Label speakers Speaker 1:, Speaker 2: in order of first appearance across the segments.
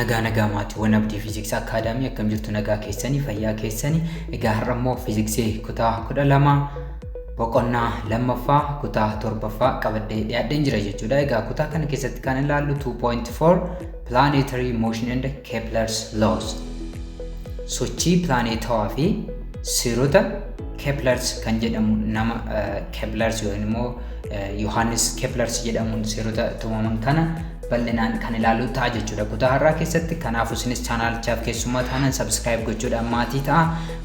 Speaker 1: nagaa maatiiwwan abdii fiiziksii akaadaamii akkam jirtu nagaa keessanii fayyaa keessanii egaa har'ammoo fiiziksii kutaa 12 boqonnaa lammaffaa kutaa torbaffaa qabadhee dhiyaadheen jira jechuudha. Egaa kutaa kana keessatti kan ilaallu 2.4 planetary motion and Kepler's laws sochii plaanetawaa fi seerota Kepler's kan jedhamu nama Kepler's yookiin immoo Johannes Kepler's jedhamuun seerota tumaman kana bal'inaan kan ilaallu ta'a jechuudha. Kutaa har'aa keessatti kanaaf isinis chaanaalichaaf keessummaa ta'an subscribe gochuudhaan maatii ta'a.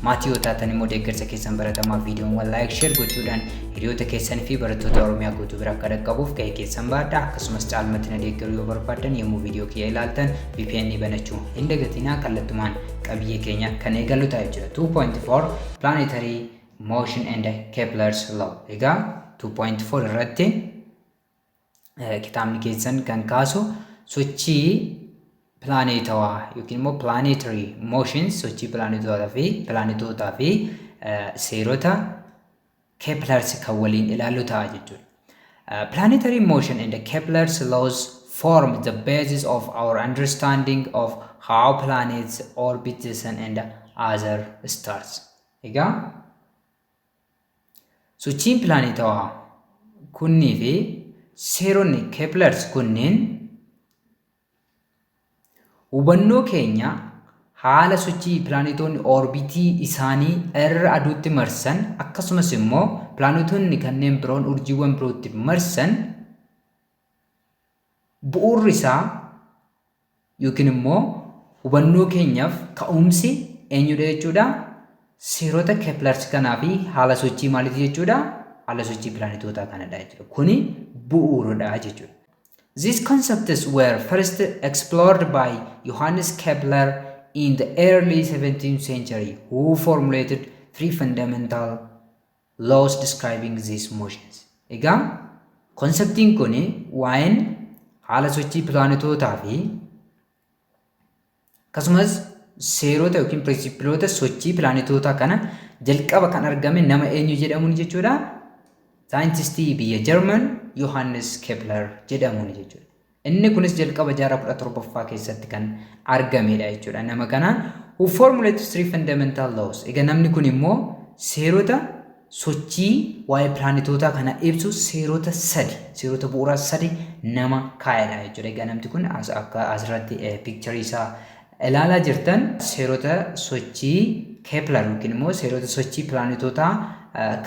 Speaker 1: Maatii yoo taatan immoo deeggarsa keessan baratamaa viidiyoon like share gochuudhaan hiriyoota keessanii fi barattoota Oromiyaa guutuu bira akka dhaqqabuuf gahee keessan baadhaa. Akkasumas caalmatti na deeggaruu yoo barbaadan yommuu viidiyoo kiyya ilaaltan VPN banachuu hin dagatinaa. Kallattumaan qabiyyee keenya kan eegallu ta'a jechuudha. 2.4 planetary motion and Kepler's law. Egaa 2.4 irratti kitaabni keessan kan kaasu sochii plaanetawaa yookiin immoo planetary motions sochii plaanetootaa fi seerota Kepler's kan waliin ilaallu ta'a jechuudha. Planetary motion and Kepler's laws form the basis of our understanding of how planets orbit the sun and other stars. Egaa sochiin plaanetawaa kunnii fi seeronni Kepler's kunneen hubannoo keenya haala sochii plaanetoonni orbitii isaanii irra aduutti marsan akkasumas immoo plaanetoonni kanneen biroon urjiiwwan birootti marsan bu'uurri isaa yookiin immoo hubannoo keenyaaf ka'umsi eenyudha jechuudha. Seerota Kepler's kanaa fi haala sochii maaliiti jechuudha? Haala sochii plaanetootaa kanadha jechuudha. Kuni bu'uuradha jechuudha. These concepts were first explored by Johannes Kepler in the early 17th century, who formulated three fundamental laws describing these motions. Egaa konseptiin kuni waa'een haala sochii plaanetootaa fi akkasumas seerota yookiin pirinsippiloota sochii plaanetootaa kana jalqaba kan argame nama eenyu jedhamuun jechuudha? Saayintistii biyya Jarman Johannes Kepler jedhamuun jechuudha. Inni kunis jalqaba jaarraa 17ffaa keessatti kan argamedha jechuudha. Nama kanaan who formulated three fundamental laws. Egaa namni kun immoo seerota sochii waa'ee plaanetootaa kana ibsu seerota bu'uuraa sadi nama kaa'edha jechuudha. Egaa namni kun akka asirratti piikcharii isaa ilaalaa jirtan seerota sochii Kepler yookiin immoo seerota sochii plaanetootaa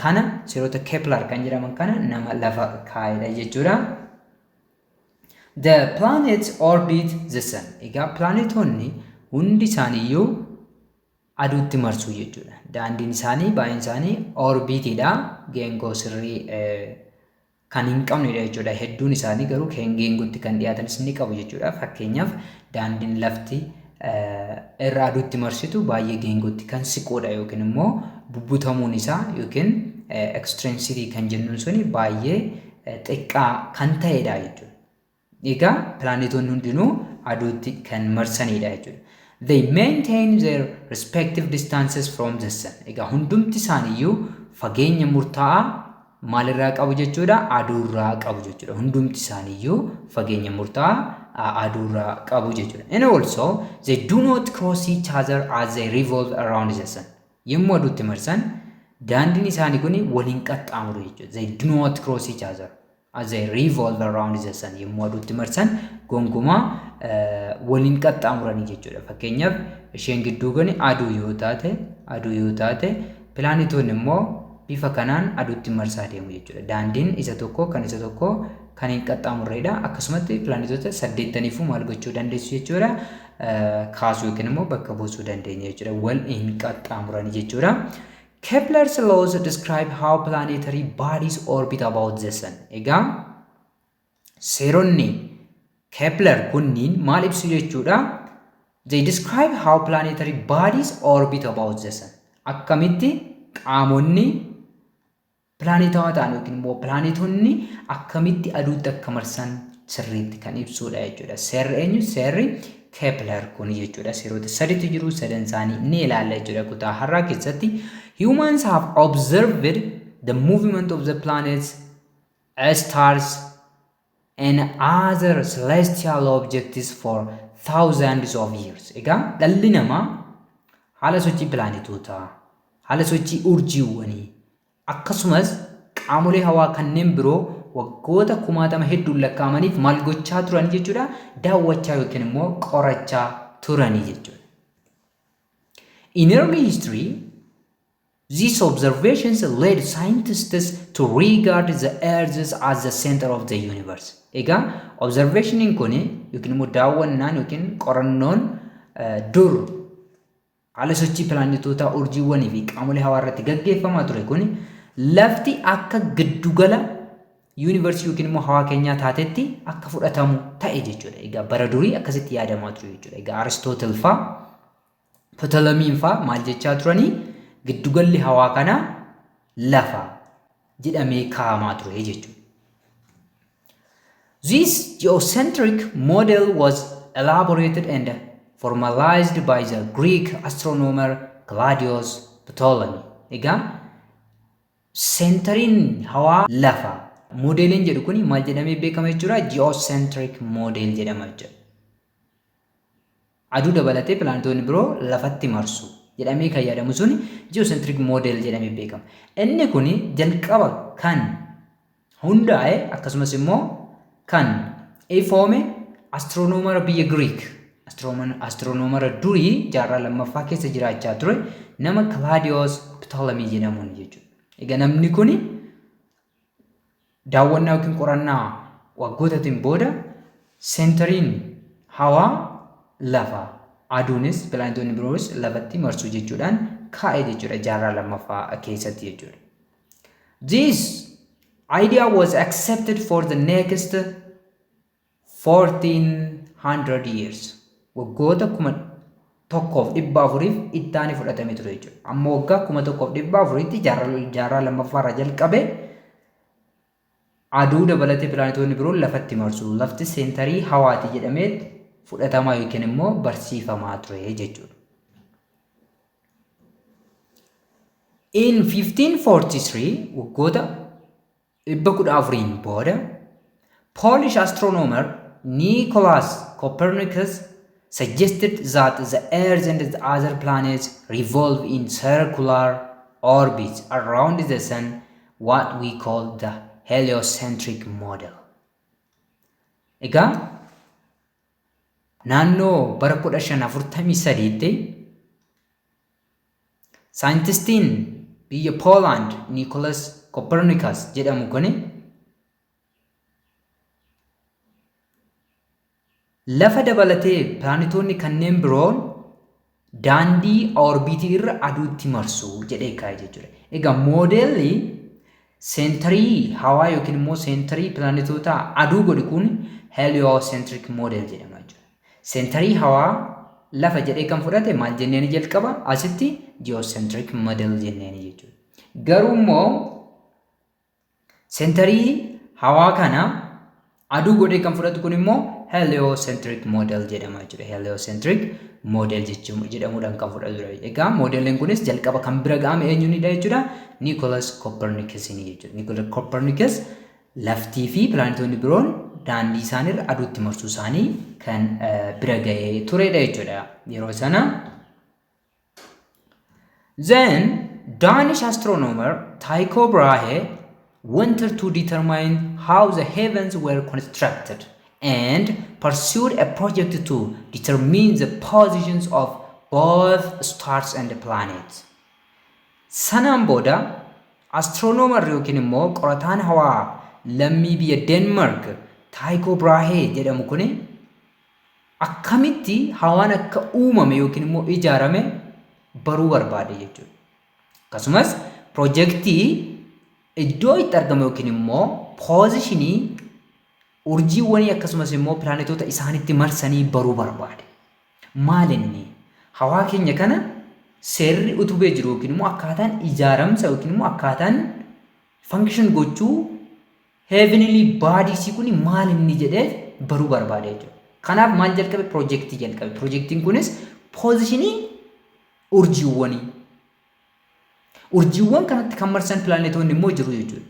Speaker 1: kana seerota Kepler kan jedhaman kana nama lafa kaa'edha jechuudha. The planets orbit the sun. Egaa plaanetoonni hundi isaaniiyyuu aduutti marsu jechuudha. Daandiin isaanii baay'een isaanii orbitiidha. Geengoo sirrii kan hin qabnedha jechuudha. Hedduun isaanii garuu geengootti kan dhiyaatanis ni qabu jechuudha. Fakkeenyaaf daandiin lafti irra aduutti marsitu baay'ee geengootti kan siqoodha yookiin immoo bubbutamuun isaa yookiin extrinsitii kan jennuun suni baay'ee xiqqaa kan ta'edha jechuudha. Egaa plaanetoonni hundinuu aduutti kan marsanidha jechuudha. They maintain their respective distances from the sun. Egaa hundumti isaaniiyyuu fageenya murtaa'aa maalirraa qabu jechuudha? Aduurraa qabu jechuudha. Hundumti isaaniiyyuu fageenya murtaa'aa aduurraa qabu jechuudha. And also they do not cross each other as they revolve around the sun. Yommuu aduutti marsan daandiin isaanii kun waliin qaxxaamuru jechuudha. They do not cross each other as they revolve around the sun. Yommuu aduutti marsan gonkumaa waliin qaxxaamuranii jechuudha. Fakkeenyaaf isheen gidduu kun aduu yoo taate plaanetoonni immoo bifa kanaan aduutti marsaa deemu jechuudha. Daandiin isa tokko kan hin qaxxaamurreedha. Akkasumatti plaanetoota 8 maal gochuu dandeessu jechuudha? Kaasuu yookiin immoo bakka buusuu dandeenya jechuudha. Wal hin qaxxaamuranii jechuudha. Kepler's laws describe how planetary bodies orbit about the sun. Egaa seeronni Kepler kunniin maal ibsu jechuudha? They describe how planetary bodies orbit about the sun. Akkamitti qaamonni plaanetawaa ta'an yookiin immoo plaanetoonni akkamitti aduutti akka marsan sirriitti kan ibsudha jechuudha. Seerri eenyu? Seerri Kepler kun jechuudha. Seerota sadiitu jiru. Sadan isaanii ni ilaalla jechuudha. Kutaa har'aa keessatti humans have observed the movement of the planets, stars and other celestial objects for thousands of years. Egaa dhalli namaa haala sochii pilaanetootaa, haala sochii urjiiwwanii akkasumas qaamolee hawaa kanneen biroo waggoota kumaatama hedduun lakkaa'amaniif maal gochaa turan jechuudha? Daawwachaa yookiin immoo qorachaa turanii jechuudha. In early history, these observations led scientists to regard the Earth as the center of the universe. Egaa observationiin kun yookiin immoo daawwannaan yookiin qorannoon dur haala sochii pilaanetootaa, urjiiwwanii fi qaamolee hawaa irratti gaggeeffamaa ture kun lafti akka giddugala yuunivarsiitii yookiin immoo hawaa keenyaa taatetti akka fudhatamu ta'e jechuudha. Egaa bara durii akkasitti yaadamaa ture jechuudha. Egaa Aristootel faa, Ptolemiin faa maal jechaa turanii? Giddugalli hawaa kana lafa jedhamee kaa'amaa ture jechuudha. This geocentric model was elaborated and formalized by the Greek astronomer Claudius Ptolemy. Egaa seentariin hawaa lafa moodeliin jedhu kun maal jedhamee beekama jechuudha? Geocentric model jedhama jechuudha. Aduu dabalatee pilaanetoonni biroo lafatti marsu jedhamee kan yaadamu sun geocentric model jedhamee beekama. Inni kun jalqaba kan hundaa'e akkasumas immoo kan ifoome astronoomara biyya Greek, astronoomara durii jaarraa lammaffaa keessa jiraachaa ture nama Claudius Ptolemy jedhamuun jechuudha. Egaa namni kun daawwannaa yookiin qorannaa waggootaatiin booda seentariin hawaa lafa, aduunis pilaanetoonni biroos lafatti marsu jechuudhaan kaa'e jechuudha jaarraa lammaffaa keessatti jechuudha. This idea was accepted for the next 1400 years. Waggoota 1400 ittaani fudhatame ture jechuudha. Amma waggaa 1400tti jaarraa lammaffaa irraa jalqabe aduu dabalatee pilaanetoonni biroo lafatti marsu, lafti seentarii hawaati jedhamee fudhatamaa yookiin immoo barsiifamaa ture jechuudha. In 1543 waggoota 1400 booda Polish astronomer Nicolaus Copernicus suggested that the Earth and the other planets revolve in circular orbits around the Sun, what we call the heliocentric model. Egaa naannoo bara 1543tti saayintistiin biyya Poland Nicolaus Copernicus jedhamu kun lafa dabalatee pilaanetoonni kanneen biroon daandii orbiitii irra aduutti marsu jedhee kaa'e jechuudha. Egaa moodelli seentarii hawaa yookiin immoo seentarii pilaanetootaa aduu godhu kun heliocentric model jedhama jechuudha. Seentarii hawaa lafa jedhee kan fudhate maal jenneen jalqaba asitti geocentric model jenneen jechuudha. Garuu immoo seentarii hawaa kana aduu godhee kan fudhatu kun immoo heliocentric model jedhama jechuudha. Heliocentric model jedhamuudhaan kan fudhatudha. Egaa moodeliin kunis jalqaba kan bira ga'ame eenyuunidha jechuudha? Nicolaus Copernicus jechuudha. Nicolaus Copernicus laftii fi pilaanetoonni biroon daandii isaaniirra aduutti marsuu isaanii kan bira ga'ee turedha jechuudha yeroo sana. Then Danish astronomer Tycho Brahe wanted to determine how the heavens were constructed and pursued a project to determine the positions of both stars and planets. Sanaan booda astronomer yookiin immoo qorataan hawaa lammii biyya Denmark Tycho Brahe jedhamu kun akkamitti hawaan akka uumame yookiin immoo ijaarame baruu barbaade jechuudha. Akkasumas piroojeektii iddoo itti argamu yookiin immoo poozishinii urjiiwwanii akkasumas immoo pilaanetoota isaanitti marsanii baruu barbaade. Maal inni hawaa keenya kana seerri utubee jiru yookiin immoo akkaataan ijaaramsa yookiin immoo akkaataan function gochuu heavenly bodies kun maal inni jedhee baruu barbaade jechuudha. Kanaaf maal jalqabe piroojeektii jalqabe. Piroojeektiin kunis poozishinii urjiiwwanii. Urjiiwwan kanatti kan marsan pilaanetoonni immoo jiru jechuudha.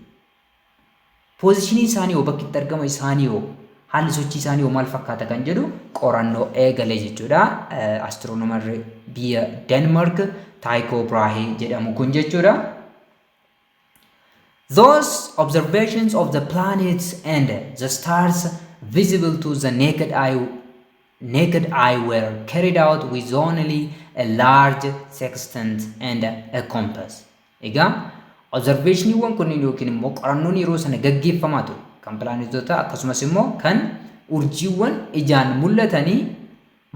Speaker 1: Poozishinii isaanii bakki itti argama isaanii haalli sochii isaanii maal fakkaata kan jedhu qorannoo eegale jechuudha. Astiroonomarri biyya Denmark Tycho Brahe jedhamu kun jechuudha. Those observations of the planets and the stars visible to the naked eye were carried out with only a large sextant and a compass. Egaa observationiiwwan kunniin yookiin immoo qorannoon yeroo sana gaggeeffamaa ture kan pilaanetoota akkasumas immoo kan urjiiwwan ijaan mul'atanii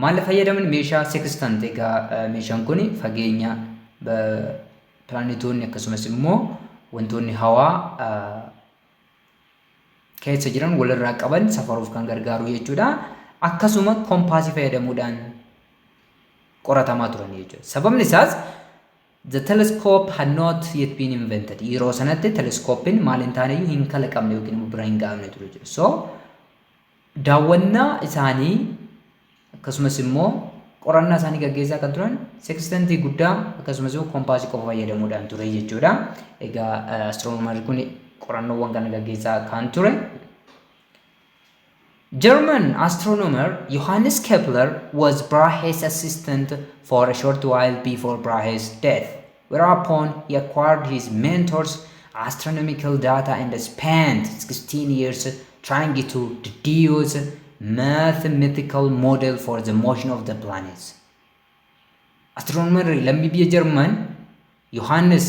Speaker 1: maal fayyadaman meeshaa sextant. Egaa meeshaan kun fageenya pilaanetoonni akkasumas immoo wantoonni hawaa keessa jiran walirraa qaban safaruuf kan gargaaru jechuudha. Akkasuma kompaasii fayyadamuudhaan qoratamaa turan jechuudha. Sababni isaas the telescope had not yet been invented. Yeroo sanatti teleskooppiin maal hin taaneyyuu hin kalaqamne yookiin immoo bira hin ga'amne ture jechuudha. So daawwannaa isaanii akkasumas immoo qorannaa isaanii gaggeessaa kan turan sextantii guddaa akkasumas immoo kompaasii qofa fayyadamuudhaan ture jechuudha. Egaa astiroonomarri kun qorannoowwan kana gaggeessaa kan ture. German astronomer Johannes Kepler was Brahe's assistant for a short while before Brahe's death, whereupon he acquired his mentor's astronomical data and spent 16 years trying to deduce mathematical model for the motion of the planets. Astronomer lammii biyya German Johannes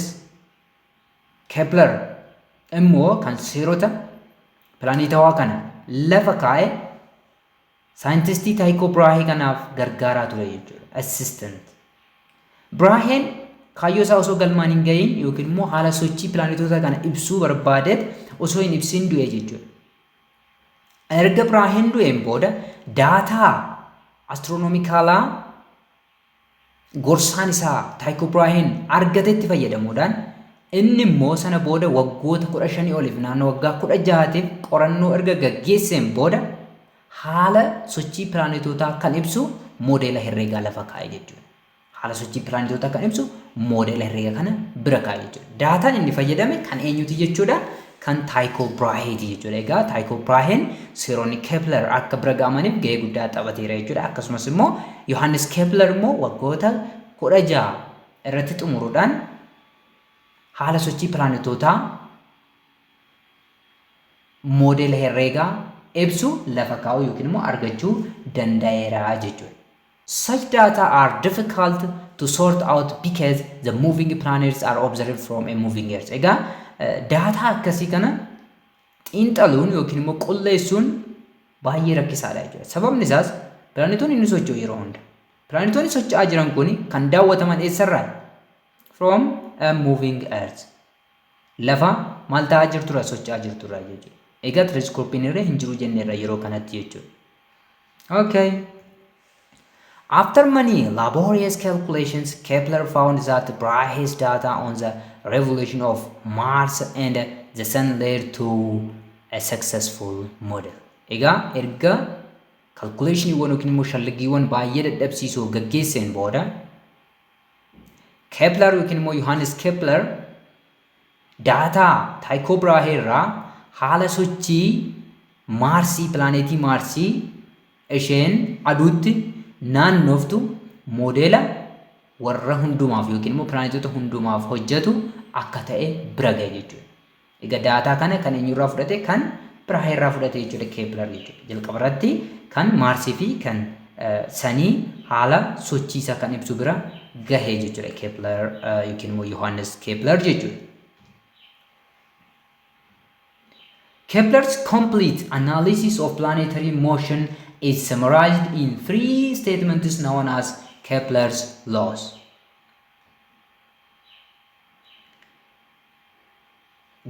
Speaker 1: Kepler immoo kan seerota pilaanetawaa kana lafa kaa'e saayintistii Tycho Brahe kanaaf gargaaraa ture jechuudha. Assistant. Braheen kaayyoo isaa osoo galmaan hin ga'iin yookiin immoo haala sochii pilaanetoota kana ibsuu barbaadeet osoo hin ibsin du'e jechuudha. Erga Braheen du'een booda daataa astiroonomikaalaa gorsaan isaa Tycho Braheen argatetti fayyadamuudhaan inni immoo sana booda waggoota 15 oliif naannoo waggaa 16tiif qorannoo erga gaggeesseen booda haala sochii pilaanetootaa kan ibsu moodeela herreegaa lafa kaa'e jechuudha. Haala sochii pilaanetootaa kan ibsu moodeela herreegaa kana bira kaa'e jechuudha. Daataan inni fayyadame kan eenyuti jechuudha? Kan Tycho Braheeti jechuudha. Egaa Tycho Braheen seeronni Kepler akka bira ga'amaniif gahee guddaa taphateera jechuudha. Akkasumas immoo Johannes Kepler immoo waggoota 16 irratti xumuruudhaan haala sochii pilaanetootaa moodeela herreegaa ibsu lafa kaa'uu yookiin immoo argachuu danda'eera jechuudha. Such data are difficult to sort out because the moving planets are observed from a moving earth. Egaa daataa akkasii kana xiinxaluun yookiin immoo qulleessuun baay'ee rakkisaadha jechuudha. Sababni isaas pilaanetoonni ni socho'u yeroo hunda. Pilaanetoonni socho'aa jiran kun kan daawwataman eessarraa? From a moving earth. Lafa maal ta'aa jirturraa socho'aa jirturraa jechuudha. Egaa teleskooppiin irra hin jiru jenneerra yeroo kanatti jechuudha. Okay. After many laborious calculations, Kepler found that Brahe's data on the revolution of Mars and the Sun led to a successful model. Egaa erga calculationiiwwan yookiin immoo shallaggiiwwan baay'ee dadhabsiisoo gaggeesseen booda Kepler yookiin immoo Johannes Kepler daataa Tycho Brahe irraa haala sochii Maarsii pilaanetii Maarsii isheen aduutti naannoftu moodeela warra hundumaaf yookiin immoo pilaanetoota hundumaaf hojjetu akka ta'e bira ga'e jechuudha. Egaa daataa kana kan eenyurraa fudhate? Kan Brahe irraa fudhate jechuudha Kepler jechuudha. Jalqaba irratti kan Maarsii fi kan Sanii haala sochiisaa kan ibsu bira gahee jechuudha Kepler yookiin immoo Johannes Kepler jechuudha. Kepler's complete analysis of planetary motion is summarized in 3 statements known as Kepler's laws.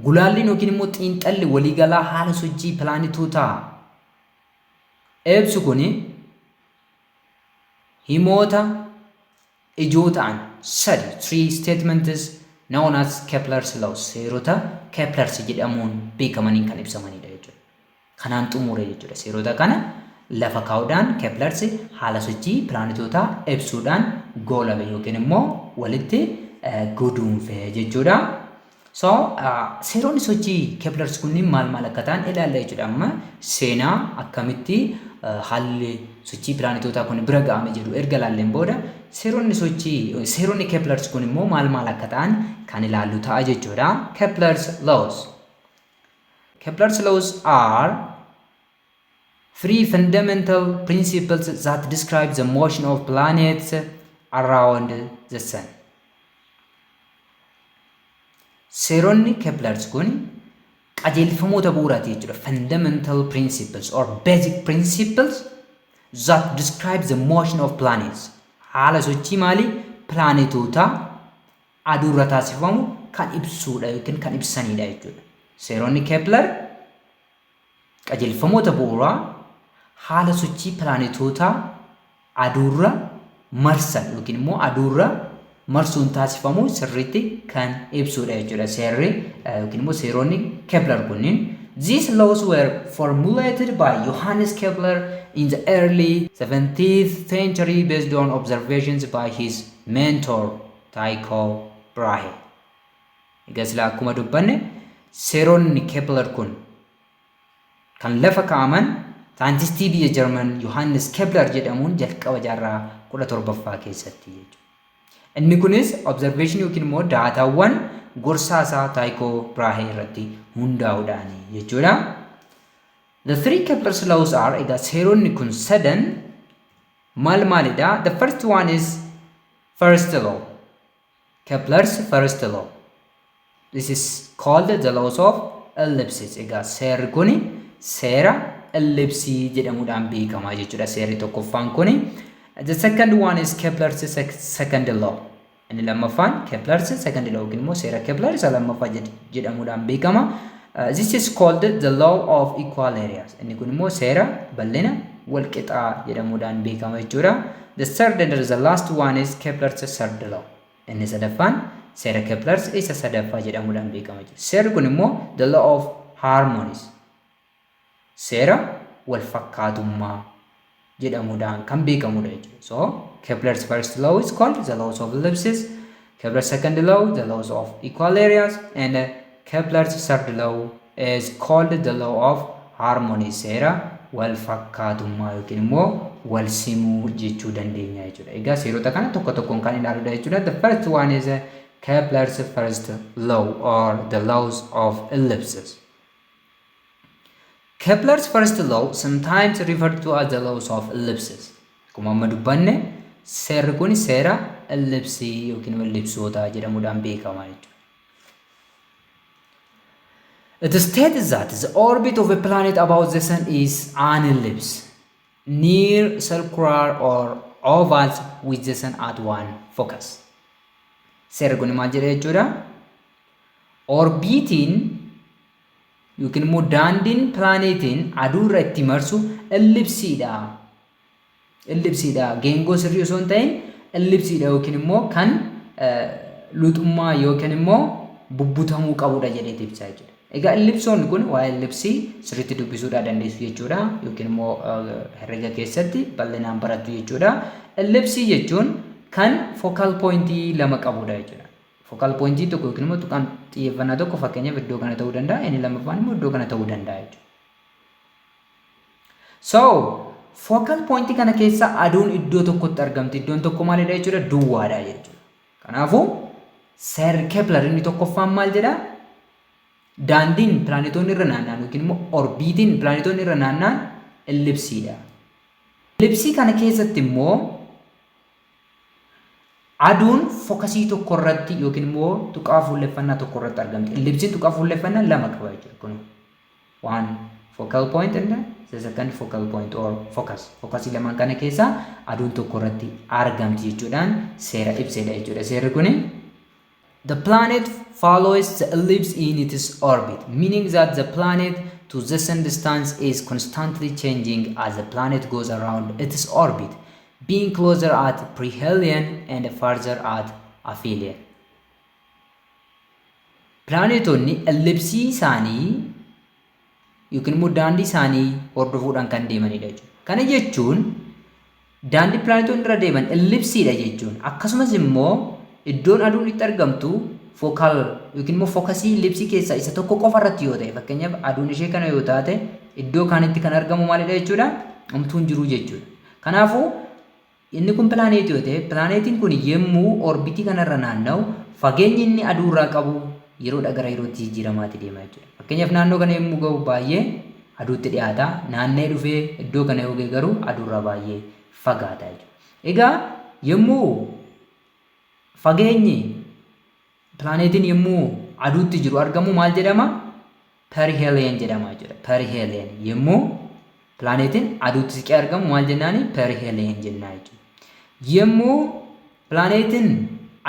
Speaker 1: Gulaalliin yookiin immoo xiinxalli waliigalaa haala sochii pilaanetootaa ibsu kun himoota ijoo ta'an 3 statements known as Kepler's laws seerota Kepler's jedhamuun beekamaniin kan ibsamanidha jechuudha. Kanaan xumure jechuudha. Seerota kana lafa kaa'uudhaan Kepler's haala sochii pilaanetootaa ibsuudhaan goolabe yookiin immoo walitti guduunfe jechuudha. So seeronni sochii Keplers kunniin maal akka ta'an ilaalla jechuudha. Amma seenaa akkamitti haalli sochii pilaanetootaa kun bira ga'ame jedhu erga ilaalleen booda seeronni Keplers kun immoo maal akka ta'an kan ilaallu ta'a jechuudha. Kepler's laws. Kepler's laws are three fundamental principles that describe the motion of planets around the sun. Seeronni Keplers kun qajeelfamoota bu'uuraati jechuudha. Fundamental principles or basic principles that describe the motion of planets. Haala sochii maalii pilaanetoota aduurra taasifamu kan ibsuudha yookiin kan ibsanidha jechuudha. Seeronni Kepler qajeelfamoota bu'uuraa haala sochii pilaanetoota aduurra marsan yookiin immoo aduurra marsuun taasifamu sirriitti kan ibsuudha jechuudha. Seerri yookiin immoo seeronni Kepler kunniin. These laws were formulated by Johannes Kepler in the early 17th century based on observations by his mentor Tycho Brahe. Egaa sila akkuma dubbanne seeronni Kepler kun kan lafa kaa'aman saayintistii biyya Jarman Johannes Kepler jedhamuun jalqaba jaarraa 17ffaa keessatti jechuudha. Inni kunis observation yookiin immoo daataawwan gorsaa isaa Tycho Brahe irratti hundaa'uudhaan jechuudha. The three Kepler's laws are egaa seeronni kun sadan maalidha? The first one is first law. Kepler's first law. This is called the laws of ellipses. Egaa seerri kun seera ellipsii jedhamuudhaan beekama jechuudha. Seerri tokkoffaan kun. The second one is Kepler's second law. Inni lammaffaan Kepler's second law yookiin immoo seera Kepler isa lammaffaa jedhamuudhaan beekama. This is called the law of equal areas. Inni kun immoo seera bal'ina wal qixaa jedhamuudhaan beekama jechuudha. The third and the last one is Kepler's third law. Inni sadaffaan seera Kepler's isa sadaffaa jedhamuudhaan beekama jechuudha. Seerri kun immoo the law of harmonies. Seera wal fakkaatummaa jedhamuudhaan kan beekamudha jechuudha. So Kepler's first law is called the laws of ellipses. Kepler's second law the laws of equal areas, and Kepler's third law is called the law of harmony. Seera wal fakkaatummaa yookiin immoo wal simuu jechuu dandeenya jechuudha. Egaa seerota kana tokko tokkoon kan ilaaludha jechuudha. The first one is Kepler's first law or the laws of ellipses. Kepler's first law sometimes referred to as the laws of ellipses. Akkuma amma dubbanne seerri kun seera ellipsii yookiin ellipsoota jedhamuudhaan beekama jechuudha. It states that the orbit of a planet about the sun is an ellipse, near circular or ovals with the sun at one focus. Seerri kun maal jedha jechuudha? Orbiitiin yookiin immoo daandiin pilaanetiin aduurra itti marsu ellipsiidha. Ellipsiidha. Geengoo sirrii osoo hin ta'in ellipsiidha yookiin immoo kan luxummaa yookiin immoo bubbutamuu qabudha jedhee ibsaa jechuudha. Egaa ellipsoonni kun waa'ee ellipsii sirriitti dubbisuudhaa dandeessu jechuudha yookiin immoo herrega keessatti bal'inaan barattu jechuudha. Ellipsii jechuun kan focal pointii lama qabudha jechuudha. Focal pointii tokko yookiin immoo tuqaan xiyyeeffannaa tokko fakkeenyaaf iddoo kana ta'uu danda'a, inni lammaffaan immoo iddoo kana ta'uu danda'a jechuudha. So focal pointii kana keessa aduun iddoo tokkotti argamti. Iddoon tokko maalidha jechuudha? Duwwaadha jechuudha. Kanaafuu seerri Kepler inni tokkoffaan maal jedha? Daandiin pilaanetoonni irra naanna'an yookiin immoo orbiitiin pilaanetoonni irra naanna'an ellipsiidha. Ellipsii kana keessatti immoo aduun fokasii tokko irratti yookiin immoo tuqaa fuulleffannaa tokko irratti argamti. Ellipsiin tuqaa fuulleffannaa lama qaba jechuudha. Kun one focal point and the second focal point or focus. Fokasii lamaan kana keessa aduun tokko irratti argamti jechuudhaan seera ibsedha jechuudha. Seerri kuni the planet follows the ellipse in its orbit, meaning that the planet to the sun distance is constantly changing as the planet goes around its orbit, being closer at perihelion and farther at aphelion. Plaanetonni ellipsii isaanii yookiin immoo daandii isaanii hordofuudhaan kan deemanidha jechuudha. Kana jechuun daandii plaanetonni irra deeman ellipsiidha jechuun akkasumas immoo iddoon aduun itti argamtu focal yookiin immoo fokasii ellipsii keessaa isa tokko qofa irratti yoo ta'e fakkeenyaaf aduun ishee kana yoo taate iddoo kaanitti kan argamu maalidha jechuudha homtuun jiru jechuudha. Kanaafuu inni kun pilaaneetii yoo ta'e pilaaneetiin kun yemmuu orbitii kanarra naanna'u fageenyi inni aduurraa qabu yeroodha gara yerootti jijjiiramaatti deema jechuudha. Fakkeenyaaf naannoo kana yemmuu ga'u baay'ee aduutti dhiyaata naannee dhufee iddoo kana yoo ga'e garuu aduurraa baay'ee fagaata jechuudha. Egaa yemmuu fageenyi pilaaneetiin yemmuu aduutti jiru argamu maal jedhama? Perihelion jedhama jechuudha. Perihelion yemmuu pilaaneetiin aduutti siqee argamu maal jennaani? Perihelion jennaa jechuudha. Yemmuu pilaaneetiin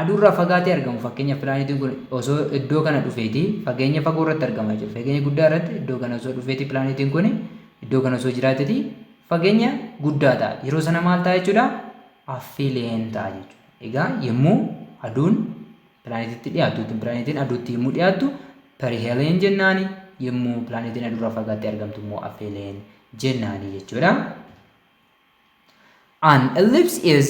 Speaker 1: aduurraa fagaatee argamu fakkeenyaaf pilaaneetiin kun osoo iddoo kana dhufeeti fageenya fagoo irratti argama jechuudha. Fageenya guddaa irratti iddoo kana osoo dhufeeti pilaaneetiin kun iddoo kana osoo jiraateeti fageenya guddaa ta'a. Yeroo sana maal ta'a jechuudha? Aphelion ta'a jechuudha. Egaa yemmuu aduun pilaaneetitti dhiyaatu pilaaneetiin aduutti yemmuu dhiyaatu perihelion jennaani. Yemmuu pilaaneetiin aduurraa fagaattee argamtu immoo aphelion jennaani jechuudha. An ellipse is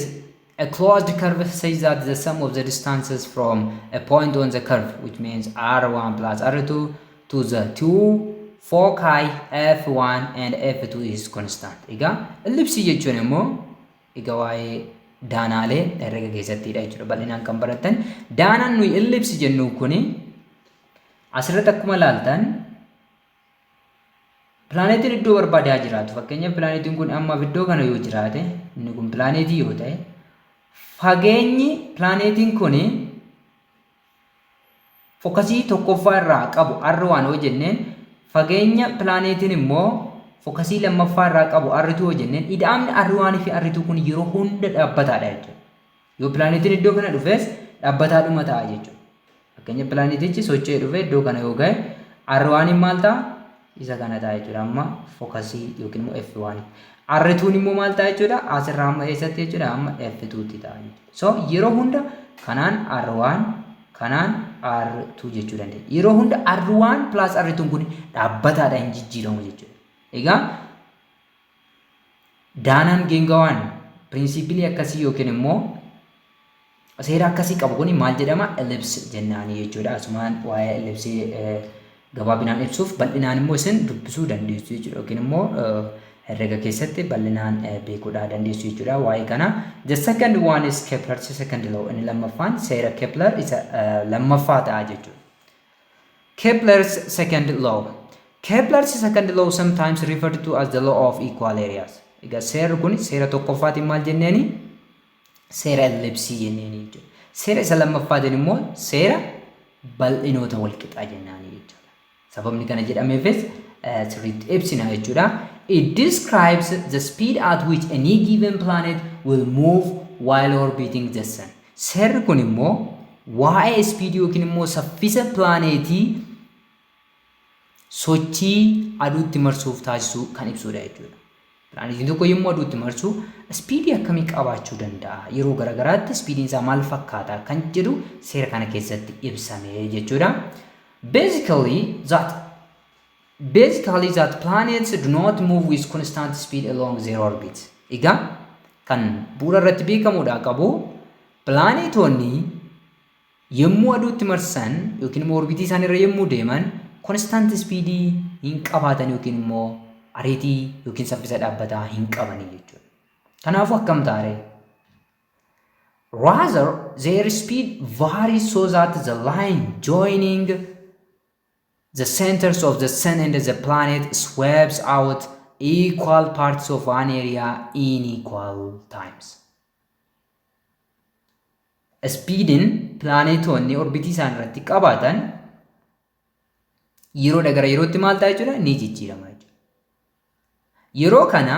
Speaker 1: a closed curve such that the sum of the distances from a point on the curve, which means r1 plus r2, to the two foci f1 and f2 is constant. Egaa ellipse jechuun immoo egaa waa'ee daanaalee herrega keessattidha jechuudha. Bal'inaan kan baratan daanaan nuyi ellipse jennu kuni asirratti akkuma ilaaltan pilaaneetiin iddoo barbaadaa jiraatu. Fakkeenyaaf pilaaneetiin kun amma iddoo kana yoo jiraate inni kun pilaaneetii yoo ta'e fageenyi pilaaneetiin kun fokasii tokkoffaa irraa qabu r1 yoo jenneen fageenya pilaaneetiin immoo fokasii lammaffaa irraa qabu r2 yoo jenneen ida'amni r1 fi r2 kun yeroo hunda dhaabbataadha jechuudha. Yoo pilaaneetiin iddoo kana dhufes dhaabbataadhuma ta'a jechuudha. Fakkeenyaaf pilaaneetichi socho'ee dhufee iddoo kana yoo ga'e r1 maal ta'a? Isa kana ta'a jechuudha. Amma fokasii yookiin immoo f1. R2 immoo maal ta'a jechuudha? Asirraa amma eessatti jechuudha? Amma f2tti ta'a jechuudha. So yeroo hunda kanaan r1 kanaan r2 jechuu dandeenya. Yeroo hunda r1 plus r2 kun dhaabbataadha hin jijjiiramu jechuudha. Egaa daanaan geengawaan pirinsipilii akkasii yookiin immoo seera akkasii qabu kun maal jedhama? Ellipse jennaani jechuudha. Asumaan waa'ee ellipsii gabaabinaan ibsuuf bal'inaan immoo isin dubbisuu dandeessu jechuudha. Yookiin immoo herrega keessatti bal'inaan beekuudhaa dandeessu jechuudha. Waa'ee kana the second one is Kepler's second law. Inni lammaffaan seera Kepler isa lammaffaa ta'a jechuudha. Kepler's second law. Kepler's second law sometimes referred to as the law of equal areas. Egaa seerri kun seera tokkoffaatiin maal jenneeni? Seera ellipsii jenneeni jechuudha. Seera isa lammaffaatiin immoo seera bal'inoota wal qixaa jennaani jechuudha. Sababni kana jedhameefis sirriitti ibsina jechuudha. It describes the speed at which any given planet will move while orbiting the sun. Seerri kun immoo waa'ee speed yookiin immoo saffisa pilaaneetii sochii aduutti marsuuf taasisuu kan ibsudha jechuudha. Pilaaneetiin tokko yommuu aduutti marsu speedii akkamii qabaachuu danda'a? Yeroo garagaraatti speediin isaa maal fakkaata kan jedhu seera kana keessatti ibsame jechuudha. Basically that planets do not move with constant speed along their orbits. Egaa kan bu'uura irratti beekamuudha qabu pilaanetoonni yommuu aduutti marsan yookiin immoo orbitii isaanii irra yommuu deeman constant speedii hin qabaatan yookiin immoo ariitii yookiin saffisa dhaabbataa hin qabani jechuudha. Kanaafuu akkam taare? Rather, their speed varies so that the line joining the centers of the sun and the planet sweeps out equal parts of an area in equal times. Speedin plaanetoonni orbitii isaan irratti qabaatan yeroo gara yerootti maal ta'a jechuudha? Ni jijjiirama jechuudha. Yeroo kana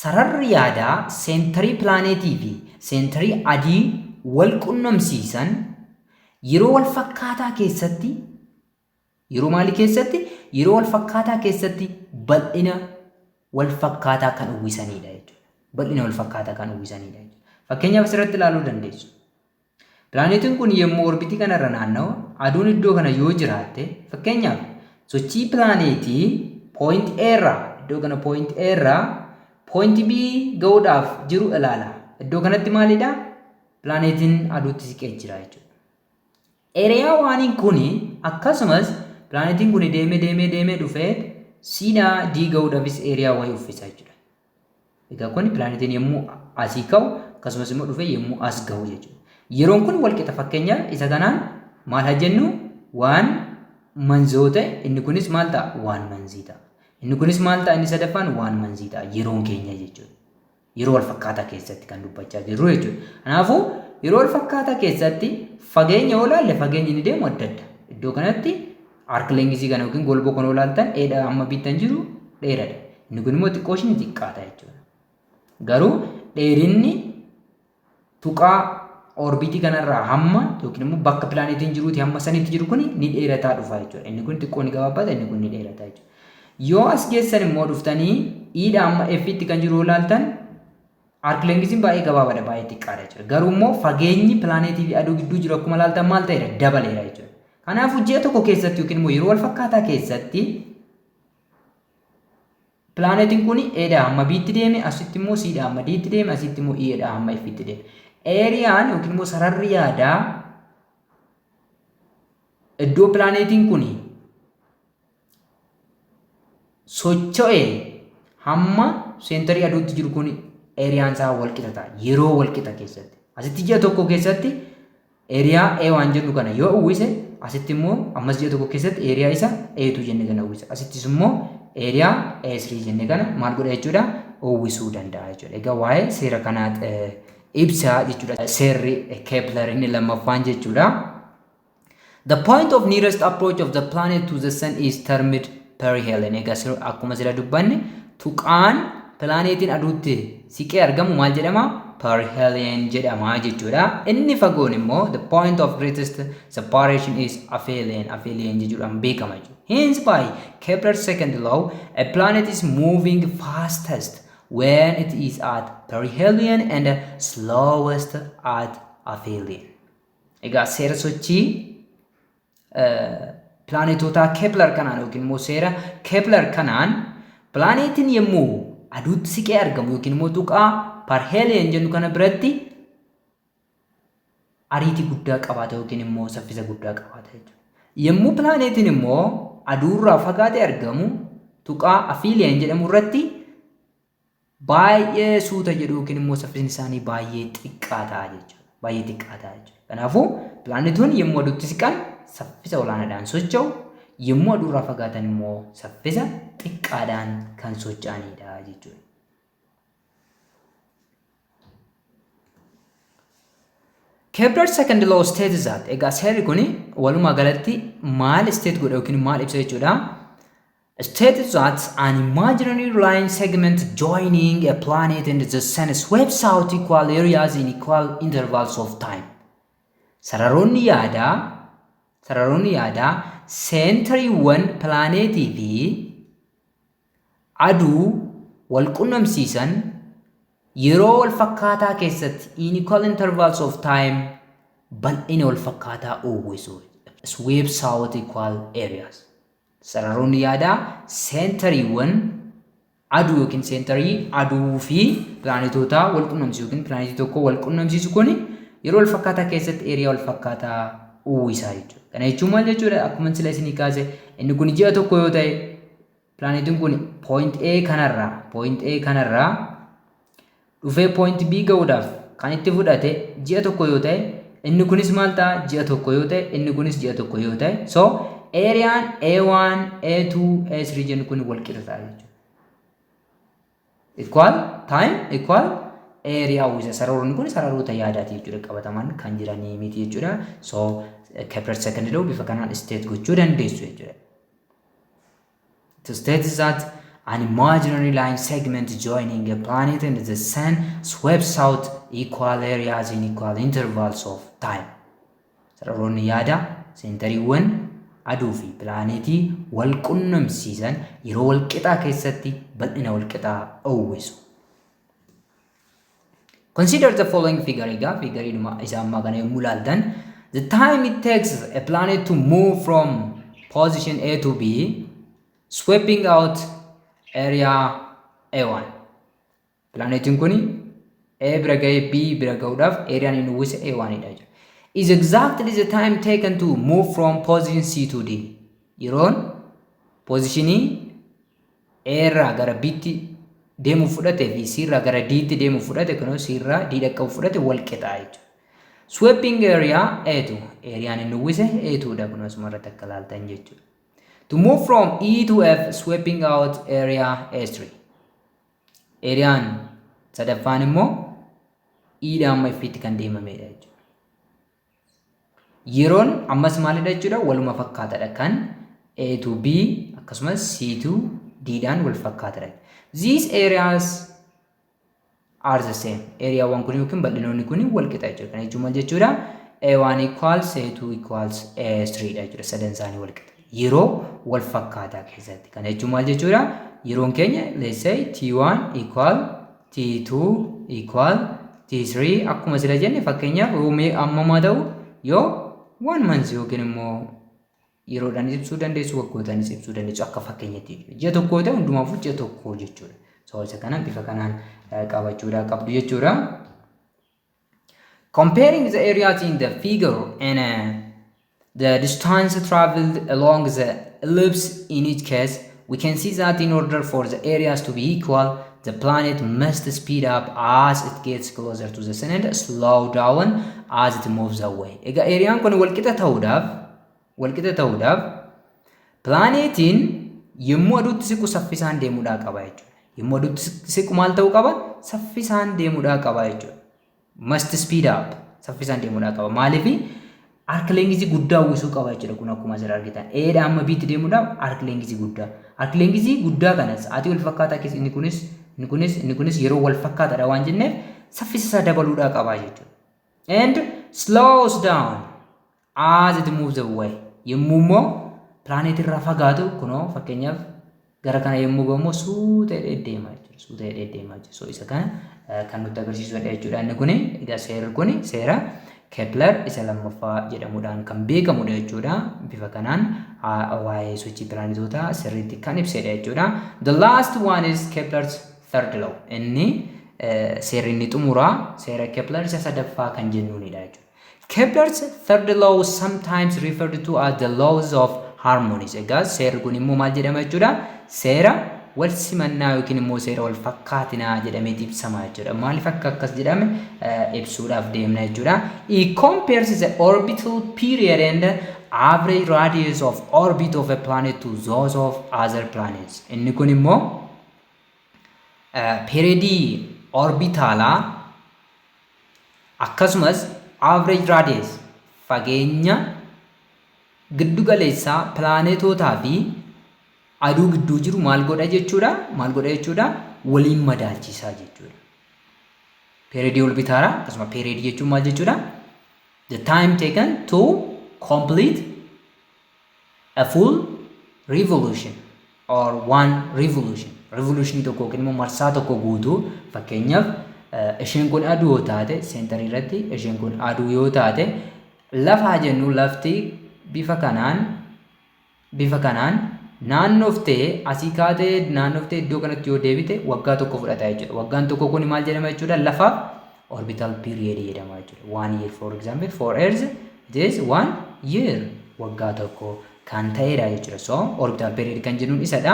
Speaker 1: sararri yaadaa seentarii pilaanetii fi seentarii adii wal qunnamsiisan yeroo wal fakkaataa keessatti yeroo maalii keessatti? Yeroo wal fakkaataa keessatti bal'ina wal fakkaataa kan uwwisanidha jechuudha. Bal'ina wal fakkaataa kan uwwisanidha jechuudha. Fakkeenyaaf asirratti ilaaluu dandeessu. Pilaanetiin kun yommuu orbitii kanarra naanna'u aduun iddoo kana yoo jiraatte fakkeenyaaf sochii pilaanetii point A irraa iddoo kana point A irraa point B ga'uudhaaf jiru ilaala. Iddoo kanatti maalidha? Pilaanetiin aduutti siqee jira jechuudha. Eeriyaa waaniin kuni akkasumas pilaanetiin kuni deemee dhufee siidaa D ga'uudhaafis eeriyaa wayii uffisa jechuudha. Egaa kun pilaanetiin yommuu asii ka'u akkasumas immoo dhufee yommuu as ga'u jechuudha. Yeroon kun wal qixa fakkeenyaaf isa kanaan maal haa jennu waan manzoo ta'e inni kunis maal ta'a waan manzii ta'a. Inni kunis maal ta'a inni sadaffaan waan manzii ta'a yeroon keenya jechuudha. Yeroo wal fakkaataa keessatti kan dubbachaa jirru jechuudha. Kanaafuu yeroo wal fakkaataa keessatti fageenya yoo ilaalle fageenyi inni deemu adda adda. Iddoo kanatti arki leengisii kana yookiin golboo kan ilaaltan dheeraa amma bittan jiru dheeradha. Inni kun immoo xiqqoo isheen xiqqaata jechuudha. Garuu dheerinni tuqaa orbiitii kanarraa hamma yookiin immoo bakka pilaanetiin jiruuti hamma sanitti jiru kun ni dheerataa dhufa jechuudha. Inni kun xiqqoo ni gabaabata inni kun ni dheerataa jechuudha. Yoo as geessan immoo dhuftanii iidha amma F'itti kan jiru ilaaltan arki leengiziin baay'ee gabaabaadha baay'ee xiqqaadha jechuudha. Garuu immoo fageenyi pilaanetii fi aduu gidduu jiru akkuma ilaaltan maal ta'eera dabaleera jechuudha. Kanaafuu ji'a tokko keessatti yookiin immoo yeroo wal fakkaataa keessatti pilaanetiin kun Eedhaa hamma B'tti deeme asitti immoo C'dhaa hamma D'tti deeme asitti immoo Eedhaa hamma F'itti deeme. Eeriyaan yookiin immoo sararri yaadaa iddoo pilaanetiin kun socho'ee hamma seentarii aduutti jiru kun eeriyaan isaa wal qixa ta'a yeroo wal qixa keessatti. Asitti ji'a tokko keessatti eeriyaa A waan jennu kana yoo uwwise asitti immoo ammas ji'a tokko keessatti eeriyaa isa A2 jennee kana uwwisa. Asittis immoo eeriyaa A3 jennee kana maal godha jechuudha uwwisuu danda'a jechuudha. Egaa waa'ee seera kanaa ibsaa jechuudha. Seerri Kepler inni lammaffaan jechuudha. The point of nearest approach of the planet to the sun is termed perihelion. Egaa akkuma sira dubbanne tuqaan pilaanetiin aduutti siqee argamu maal jedhama? Perihelion jedhama jechuudha. Inni fagoon immoo the point of greatest separation is aphelion. Aphelion jechuudhaan beekama jechuudha. Hence by Kepler's second law, a planet is moving fastest when it is at perihelion and slowest at aphelion. Egaa seera sochii pilaanetoota Kepler kanaan yookiin immoo seera Kepler kanaan pilaanetiin yommuu aduutti siqee argamu yookiin immoo tuqaa perihelion jennu kana biratti ariitii guddaa qabaata yookiin immoo saffisa guddaa qabaata jechuudha. Yommuu pilaanetiin immoo aduurraa fagaatee argamu tuqaa aphelion jedhamu irratti baay'ee suuta jedhu yookiin immoo saffisni isaanii baay'ee xiqqaataa jechuudha. Baay'ee xiqqaataa jechuudha. Kanaafuu pilaanetoonni yommuu aduutti siqan saffisa olaanaadhaan socho'u, yommuu aduurraa fagaatan immoo saffisa xiqqaadhaan kan socho'anidha jechuudha. Kepler's second law states that egaa seerri kuni walumaa galatti maal state godha yookiin maal ibsa jechuudha. States that an imaginary line segment joining a planet and the sun sweeps out equal areas in equal intervals of time. Sararoonni yaadaa seentariiwwan pilaanetii fi aduu wal qunnamsiisan yeroo wal fakkaataa keessatti in equal intervals of time bal'ina wal fakkaataa uwwisu. Sweeps out equal areas. Sararoonni yaadaa seentariiwwan aduu yookiin seentarii aduu fi pilaanetoota wal qunnamsiisu yookiin pilaanetii tokko wal qunnamsiisu kun yeroo wal fakkaataa keessatti eeriyaa wal fakkaataa uwwisaa jechuudha. Kana jechuun maal jechuudha? Akkuma sila isinii kaase inni kun ji'a tokko yoo ta'e pilaanetiin kun point A kanarraa dhufee point B ga'uudhaaf kan itti fudhate ji'a tokko yoo ta'e inni kunis maal ta'a? Ji'a tokko yoo ta'e inni kunis ji'a tokko yoo ta'e so eeriyaan A1, A2, A3 jennu kun wal qixa ta'a jechuudha. Equal time equal area uwwisa. Sararoonni kun sararoota yaadaati jechuudha. Qabataman kan jiranii miti jechuudha. So Kepler second law bifa kanaan state gochuu dandeessu jechuudha. To state that an imaginary line segment joining a planet and the sun sweeps out equal areas in equal intervals of time. Sararoonni yaadaa seentariiwwan aduu fi pilaanetii wal qunnamsiisan yeroo wal qixaa keessatti bal'ina wal qixaa uwwisu. Consider the following figure. Egaa figure isa ammaa kana yommuu ilaaltan the time it takes a planet to move from position A to B sweeping out area A1. Pilaanetiin kun A bira ga'ee B bira ga'uudhaaf eeriyaan inni uwwise A1 dha jechuudha. is exactly the time taken to move from position C to D. Yeroon positionii A irraa gara B'tti deemuu fudhate fi C irraa gara D'tti deemuu fudhate kunoo C irraa D dhaqqabu fudhate wal qixaa jechuudha. Sweeping area A2. Eriyaan inni uwwise A2 dha kunoo asuma irratti akka ilaaltan jechuudha. To move from E to F, sweeping out area A3. Eriyaan sadaffaan immoo E dha amma F'tti kan deemamedha jechuudha. Yeroon ammas maalidha jechuudha waluma fakkaatadha kan A to B akkasumas C to D dhaan wal fakkaatadha. These areas are the same. Area 1 kun yookiin bal'inoonni kun wal qixa jechuudha. Kana jechuun maal jechuudha? A1 equals A2 equals A3 dha jechuudha. Sadan isaanii wal qixa. Yeroo wal fakkaataa keessatti. Kana jechuun maal jechuudha? Yeroon keenya let's say T1 equal T2 equal T3 akkuma sila jenne fakkeenyaaf roomee amma maa ta'u yoo 1 month yookiin immoo yeroodhaan ibsuu dandeessu waggootaan ibsuu dandeessu akka fakkeenyatti ji'a tokko ta'e hundumaafuu ji'a tokko jechuudha. Isa kanaan bifa kanaan qabachuudhaa qabdu jechuudha. Comparing the areas in the figure and the distance traveled along the ellipse in each case, we can see that in order for the areas to be equal, the planet must speed up as it gets closer to the sun and slow down as it moves away. Egaa eriyaan kun walqixa ta'uudhaaf plaanetiin yommuu aduutti siqu saffisaan deemuudhaa qaba jechuudha. Yommuu aduutti siqu maal ta'uu qaba? Saffisaan deemuudhaa qaba jechuudha. Must speed up. Saffisaan deemuudhaa qaba. Maaliif arc length guddaa uwwisuu qaba jechuudha. Kun akkuma asirraa argitan. Eedha amma B'tti deemuudhaaf arc length guddaa. Arc length guddaa kanas ati wal fakkaataa keessa inni kunis yeroo wal fakkaataadha waan jenneef saffisa isaa dabaluudhaa qaba jechuudha. And slows down as it moves away. Yommuu immoo plaaneet irraa fagaatu kunoo fakkeenyaaf gara kana yommuu gahu suutee deemaa jechuudha. So isa kana kan nutti agarsiisudha jechuudha. Inni kuni egaa seerri kuni seera Kepler isa lammaffaa jedhamuudhaan kan beekamudha jechuudha. Bifa kanaan waa'ee sochii pilaanetootaa sirriitti kan ibsedha jechuudha. The last one is Kepler's third law. Inni seerri inni xumuraa seera Kepler isa sadaffaa kan jennuunidha jechuudha. Kepler's third law is sometimes referred to as the laws of harmonies. Egaa seerri kun immoo maal jedhama jechuudha? Seera wal simannaa yookiin immoo seera wal fakkaatinaa jedhamee ibsama jechuudha. Maaliif akka akkas jedhame ibsuudhaaf deemna jechuudha. He compares the orbital period and average radius of orbit of a planet to those of other planets. Inni kun immoo periodii orbitaalaa akkasumas average radius fageenya giddu galeessaa plaanetootaa fi aduu gidduu jiru maal godha jechuudha? Waliin madaalchisaa jechuudha. Periodii orbitaalaa akkasuma periodii jechuun maal jechuudha? The time taken to complete a full revolution or one revolution. Revolution tokko yookiin immoo marsaa tokko guutuu fakkeenyaaf isheen kun aduu yoo taate seenterii irratti isheen kun aduu yoo taate lafaa jennu lafti bifa kanaan naannoftee asii kaatee naannoftee iddoo kanatti yoo deebite waggaa tokko fudhata jechuudha. Waggaan tokko kun maal jedhama jechuudha? Lafaaf orbital period jedhama jechuudha. 1 year for example for Earth it is 1 year waggaa tokko kan ta'edha jechuudha. So orbital period kan jennuun isadha.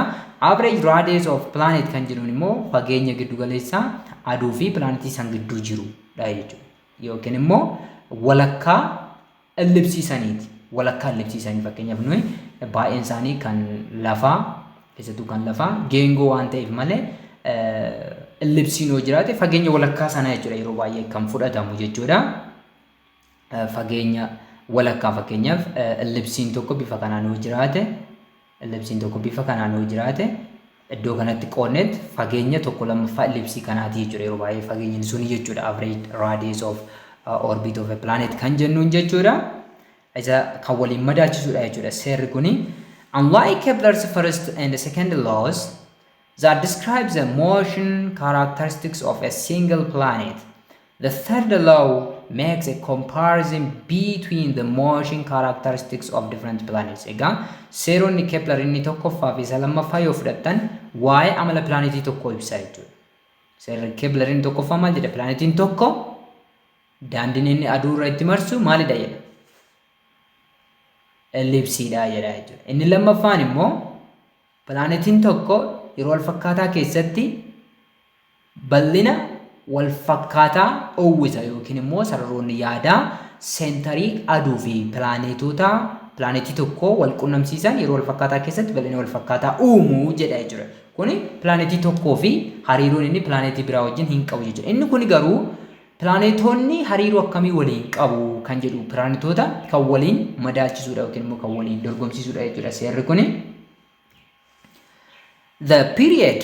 Speaker 1: Average radius of planet kan jennuun immoo fageenya giddu galeessaa aduu fi pilaanetii san gidduu jirudha jechuudha. Yookiin immoo walakkaa ellipsiisaniiti. Walakkaa ellipsiisanii fakkeenyaaf nuyi baay'een isaanii kan lafaa keessattuu kan lafaa geengoo waan ta'eef malee ellipsiin yoo jiraate fageenya walakkaa sana jechuudha yeroo baay'ee kan fudhatamu jechuudha. Fageenya walakkaa fakkeenyaaf ellipsiin tokko bifa kanaan yoo jiraate iddoo kanatti qoonneet fageenya tokko lammaffaa ellipsii kanaati jechuudha yeroo baay'ee fageenyi suni jechuudha average radius of orbit of a planet kan jennuun jechuudha. Isa kan waliin madaalchisuudha jechuudha seerri kuni. Unlike Kepler's first and second laws that describe the motion characteristics of a single planet, the third law makes a comparison between the motion characteristics of different planets. Egaa seeronni Kepler inni tokkoffaa fi isa lammaffaa yoo fudhattan waa'ee amala plaanetii tokko ibsa jechuudha. Seerri Kepler inni tokkoffaa maal jedha? Plaanetiin tokko daandiin inni aduu irra itti marsu maalidha jedha? Ellipsiidha jedha jechuudha. Inni lammaffaan immoo pilaanetiin tokko yeroo wal fakkaataa keessatti bal'ina wal fakkaataa uwwisa yookiin immoo sararoonni yaadaa seentarii aduu fi pilaanetii tokko wal qunnamsiisan yeroo wal fakkaataa keessatti bal'ina wal fakkaataa uumuu jedha jechuudha. Kuni pilaanetii tokkoo fi hariiroon inni pilaanetii biraa wajjin hin qabu jechuudha. Inni kuni garuu pilaanetoonni hariiroo akkamii waliin qabu kan jedhu pilaanetoota kan waliin madaalchisuudha yookiin immoo kan waliin dorgomsiisuudha jechuudha. Seerri kuni the period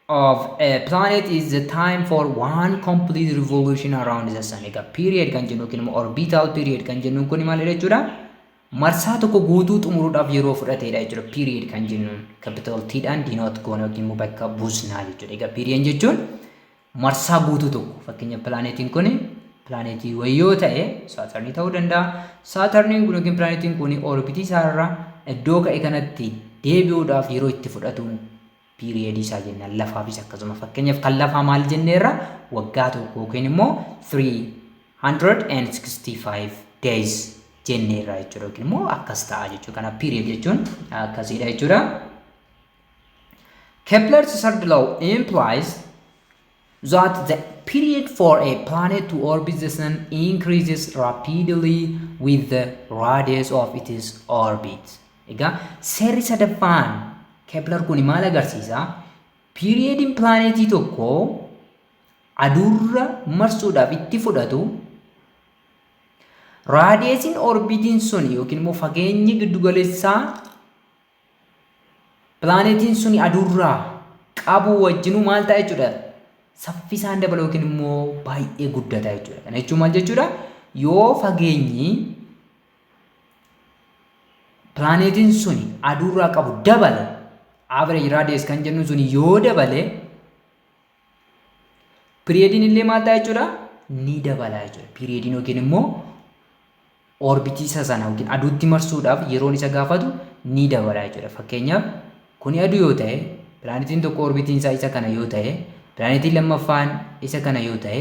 Speaker 1: of a planet is the time for one complete revolution around the sun. Egaa period kan jennu yookiin immoo orbital period kan jennu kuni maalidha jechuudha? Marsaa tokko guutuu xumuruudhaaf yeroo fudhateedha jechuudha. Period kan jennu capital T dhaan denote goona yookiin immoo bakka buusnaa jechuudha. Egaa period jechuun marsaa guutuu tokko. Fakkeenya pilaanetiin kuni pilaanetii wayyoo ta'e Saatarnii ta'uu danda'a. Saatarniin kun yookiin pilaanetiin kuni orbitii isaarra iddoo ka'e kanatti deebi'uudhaaf yeroo itti fudhatuun period isaa jennaan. Lafaafis akkasuma. Fakkeenyaaf kan lafaa maal jenneerra waggaa tokko yookiin immoo 365 days jenneerra jechuudha. Yookiin immoo akkas ta'a jechuudha. Kana period jechuun akkasidha jechuudha. Kepler's third law implies that the period for a planet to orbit the sun increases rapidly with the radius of its orbit. Egaa seerri sadaffaan Kepler kun maal agarsiisa? Periodiin pilaanetii tokko aduurra marsuudhaaf itti fudhatu raadiyeesiin orbitiin sun yookiin immoo fageenyi giddugaleessaa pilaanetiin sun aduurraa qabu wajjinuu maal ta'a jechuudha? Saffisaan dabala yookiin immoo baay'ee guddata jechuudha. Kana jechuun maal jechuudha? Yoo fageenyi pilaanetiin sun aduurraa qabu dabale average radius kan jennu sun yoo dabale periodiin illee maal ta'a jechuudha? Ni dabala jechuudha. Periodiin yookiin immoo orbitii isa sana yookiin aduutti marsuudhaaf yeroon isa gaafatu ni dabala jechuudha. Fakkeenyaaf kuni aduu yoo ta'e pilaanetiin tokko orbitiin isaa isa kana yoo ta'e pilaanetiin lammaffaan isa kana yoo ta'e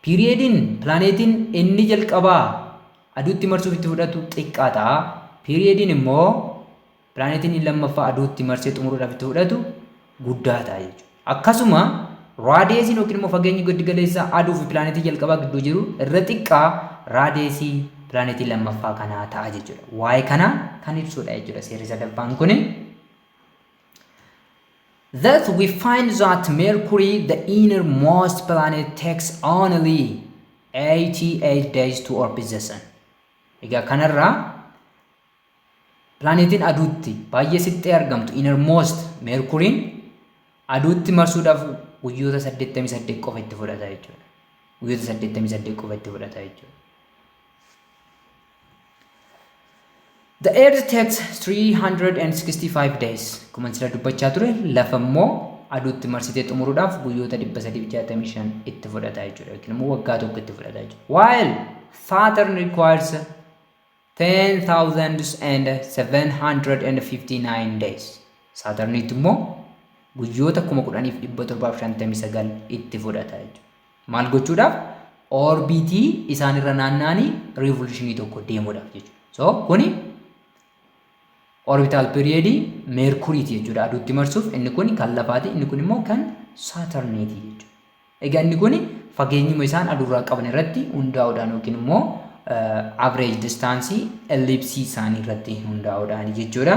Speaker 1: periodiin pilaanetiin inni jalqabaa aduutti marsuuf itti fudhatu xiqqaa ta'a. Periodiin immoo pilaanetiin inni lammaffaa aduutti marsee xumuruudhaaf itti fudhatu guddaa ta'a jechuudha. Akkasuma raadiyeesiin yookiin immoo fageenyi giddugaleessaa aduu fi pilaanetii jalqabaa gidduu jiru irra xiqqaa raadiyeesii pilaanetii lammaffaa kanaa ta'a jechuudha. Waa'ee kana kan ibsudha jechuudha seerri sadaffaan kuni. Thus we find that Mercury, the innermost planet, takes only 88 days to orbit the sun. Egaa kanarraa pilaanetiin aduutti baay'ee sittee argamtu innermost Mercuryin aduutti marsuudhaaf guyyoota 88 qofa itti fudhata jechuudha. Guyyoota 88 qofa itti fudhata jechuudha. The Earth takes 365 days. Kuma sira dubbachaa ture lafa immoo aduutti marsitee xumuruudhaaf guyyoota 365 itti fudhata jechuudha. Yookiin immoo waggaa tokko itti fudhata jechuudha. While Saturn requires 10,759 days. Saturniitu immoo guyyoota 10,759 itti fudhata jechuudha. Maal gochuudhaaf? Orbitii isaanirra naanna'anii revolutionii tokko deemuudhaaf jechuudha. So kuni orbital period Mercuriiti jechuudha aduutti marsuuf. Inni kun kan lafaati, inni kun immoo kan Saturniiti jechuudha. Egaa inni kun fageenyuma isaan aduurraa qaban irratti hundaa'uudhaan yookiin immoo average distance ellipsii isaanii irratti hundaa'uudhaan jechuudha.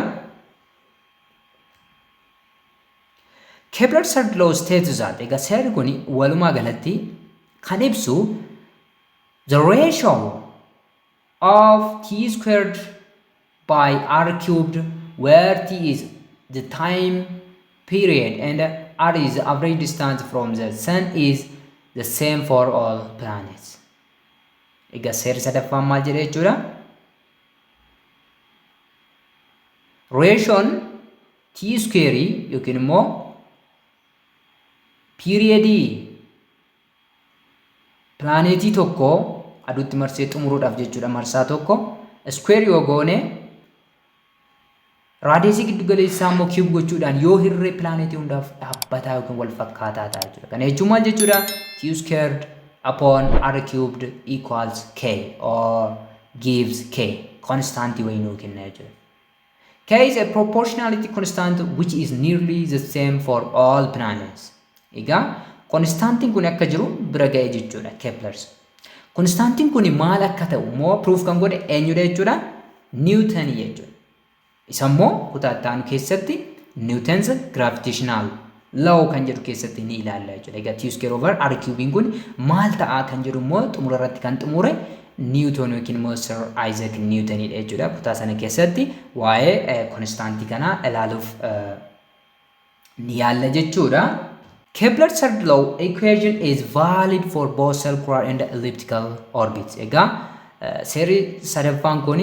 Speaker 1: Kepler's third law states that egaa seerri kun walumaa galatti kan ibsu the ratio of t squared by r cubed where t is the time period and r is the average distance from the sun is the same for all planets. Egaa seerri sadaffaan maal jedha jechuudha? Ratioon t square yookiin immoo periodii pilaanetii tokko aduutti marsee xumuruudhaaf jechuudha marsaa tokko square yoo goone raadiyeesii giddugaleessaa immoo cube gochuudhaan yoo hirree pilaanetii hundaaf dhaabbataa yookiin wal fakkaataa ta'a jechuudha. Kana jechuun maal jechuudha? T squared upon r cubed equals k or gives k constant wayii nuu kenna jechuudha. K is a proportionality constant which is nearly the same for all planets. Egaa constantiin kun akka jiru bira ga'e jechuudha Keplers. Constantiin kun maal akka ta'u immoo proof kan godhe eenyudha jechuudha? Newton jechuudha. Isa immoo kutaa itti aanu keessatti Newton's gravitational law kan jedhu keessatti ni ilaalla jechuudha. Egaa T square over R cubiin kun maal ta'a kan jedhu immoo xumura irratti kan xumure Newton yookiin immoo Sir Isaac Newton dha jechuudha. Kutaa sana keessatti waa'ee konstaantii kana ilaaluuf ni yaalla jechuudha. Kepler's third law equation is valid for both circular and elliptical orbits. Egaa seerri sadaffaan kun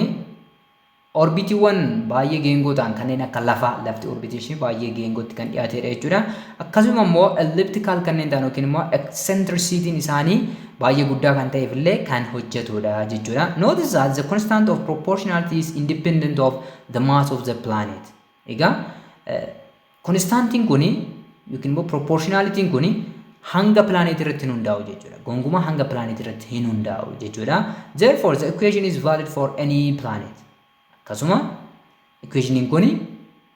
Speaker 1: orbitiiwwan baay'ee geengoo ta'an kanneen akka lafti orbitii ishee baay'ee geengootti kan dhiyaatedha jechuudha. Akkasuma immoo elliptical kanneen ta'an yookiin immoo eccentricity'n isaanii baay'ee guddaa kan ta'eef illee kan hojjetudha jechuudha. Notice that the constant of proportionality is independent of the mass of the planet. Egaa konstaantiin kun yookiin immoo proportionality'n kun hanga planet irratti hin hundaa'u jechuudha. Gonkumaa hanga planet irratti hin hundaa'u jechuudha. Therefore the equation is valid for any planet. Akkasuma equationiin kun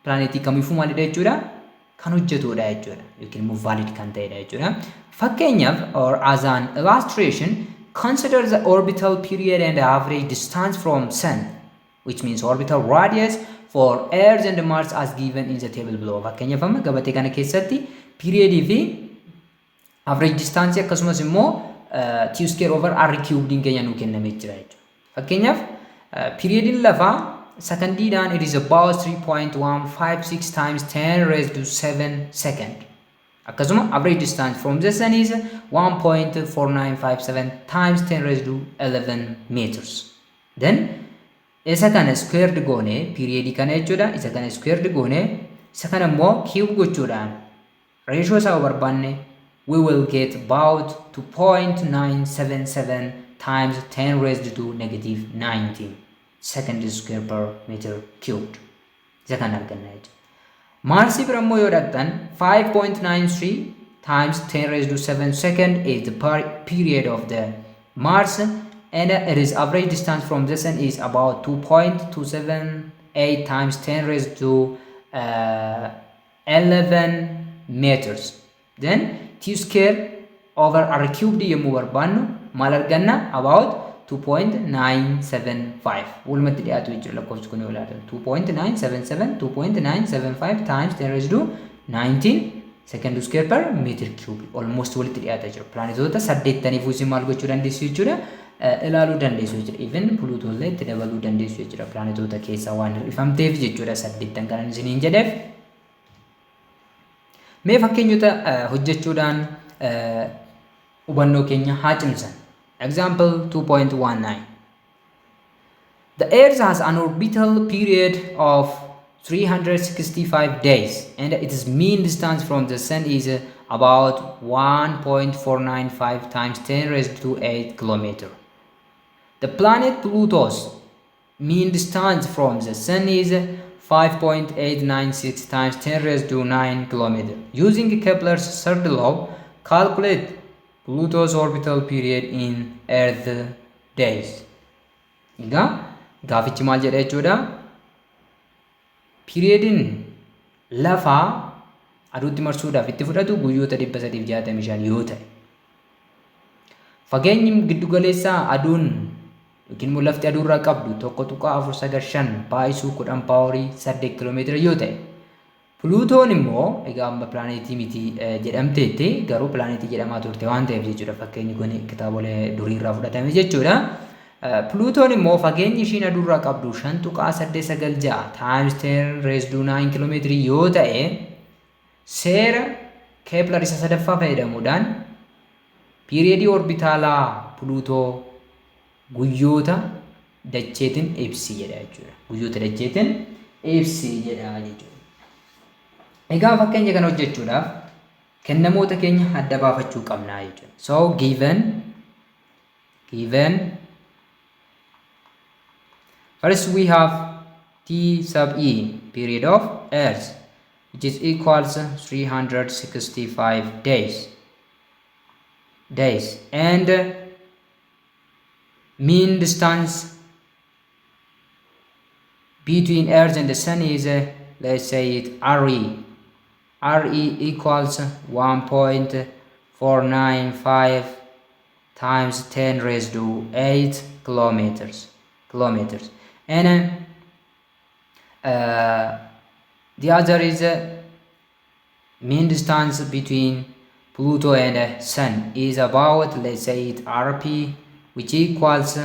Speaker 1: planetii kamiifuu maalidha jechuudha? Kan hojjetudha jechuudha. Yookiin immoo valid kan ta'edha jechuudha. Fakkeenyaaf or as an illustration, consider the orbital period and average distance from Sun, which means orbital radius for Earth and Mars as given in the table below. Fakkeenyaaf amma gabatee kana keessatti periodii fi average distance akkasumas immoo T square over R cubed keenya nuu kennamee jira jechuudha. Fakkeenyaaf periodiin lafaa secondiidhaan it is about 3.156 times 10 raised to 7 second. Akkasuma average distance from the sun is 1.4957 times 10 raised to 11 meters. Then isa kana squared goone periodii kana jechuudha. Isa kana squared goone isa kana immoo cube gochuudhaan ratio isaa barbaanne we will get about 2.977 times 10 raised to negative 19 second square per meter cubed. Isa kana arganna jechuudha. Marsi bira immoo yoo dhaqxan 5.93 times 10 raised to 7 second is the period of the Mars and it is average distance from the sun is about 2.278 times 10 raised to 11 meters. Then T square over R cubed yemmuu barbaannu maal arganna? About 2.975 walumatti dhiyaatu jechuudha. Lakkoofsi kun yoo ilaalan 2.977 2.975 times 10 raised to 19 second square per meter cube almost walitti dhiyaata jira. Plaanetoota 8 isin maal gochuu dandeessu jechuudha? Ilaaluu dandeessu jechuudha. Even Pluutoo illee itti dabaluu dandeessu jechuudha. Plaanetoota keessaa waan hir'ifamteef jechuudha 8 kanan isiniin jedheef. Mee fakkeenyota hojjechuudhaan hubannoo keenya haa cimsan. Example 2.19. The Earth has an orbital period of 365 days and its mean distance from the Sun is about 1.495 times 10 raised to 8 kilometer. The planet Pluto's mean distance from the Sun is 5.896 times 10 raised to 9 kilometer. Using Kepler's third law, calculate Pluto's orbital period in Earth days. Egaa gaafichi maal jedha jechuudha? Periodiin lafaa aduutti marsuudhaaf itti fudhatu guyyoota 365 yoo ta'e. Fageenyi giddugaleessaa aduun yookiin immoo lafti aduurraa qabdu 1.495 baay'isuu 10 paaworii 8 kiiloomeetira yoo ta'e. Pluutoon immoo egaa amma pilaanetii miti jedhamteetti garuu pilaanetii jedhamaa turte waan ta'eef jechuudha. Fakkeenyi kun kitaabolee duriirraa fudhatame jechuudha. Pluutoon immoo fageenyi ishiin aduurraa qabdu 5.896 times 10 raised to 9 kiiloomeetirii yoo ta'e seera Kepler isa sadaffaa fayyadamuudhaan periodii orbitaalaa Pluutoo guyyoota dacheetiin ibsi jedha jechuudha. Guyyoota dacheetiin ibsi jedha jechuudha. Egaa fakkeenya kana hojjechuudhaaf kennamoota keenya adda baafachuu qabna jechuudha. So given first we have T sub E period of Earth which is equals 365 days. days. And mean distance between Earth and the Sun is, let's say it RE. RE equals 1.495 times 10 raised to 8 kilometers. And the other is mean distance between Pluto and Sun is about, let's say it RP, which equals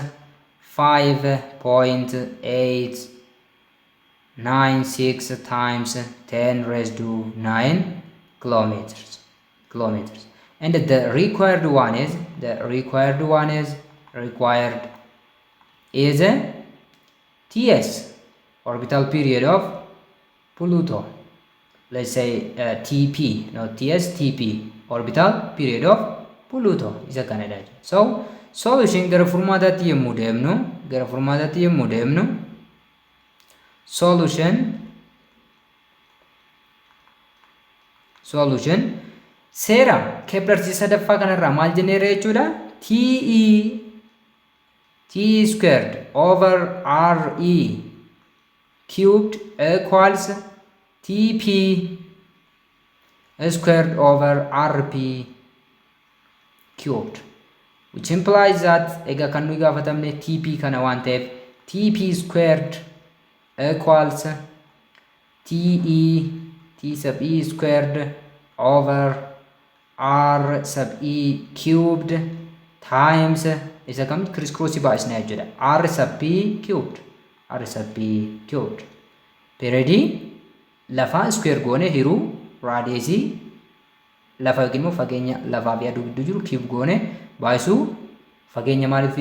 Speaker 1: 5.896 times 10 raised to 9 kilometers. And the required one is TS, orbital period of Pluto. Let's say TP, no TS, TP, orbital period of Pluto is a Canada. So solution gara furmaatatti yemmuu deemnu solution seera Kepler sadaffaa kanarraa maal jenneerra jechuudha. T squared over RE cubed equals TP squared over RP cubed, which implies that ega kan nuyi gaafatamne TP kana waan ta'eef TP squared equals T sub E squared over R sub E cubed times isa kam crisscross baasnaa jechuudha R sub P cubed periodi lafa square goone hiruu radiusii lafa gimmo fageenya lafa fi aduu gidduu jiru cube goone baasuu fageenya maaliif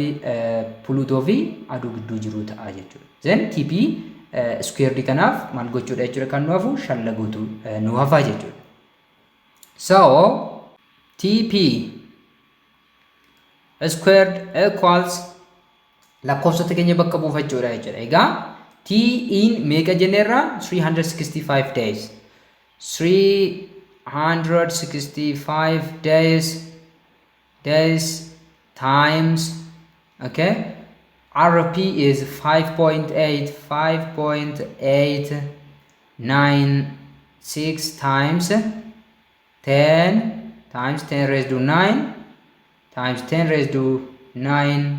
Speaker 1: Pluto fi aduu gidduu jiru ta'a jechuudha. Then TP square kanaaf maal gochuudha jechuudha kan nu hafu shallaguutu nu hafa jechuudha. So TP squared equals lakkoofsota keenya bakka buufachuudha jechuudha. Egaa T in meeqa jenneerra 365 days. 365 days times, okay, RP is 5.896 times 10 raised to 9 times 10 raised to 9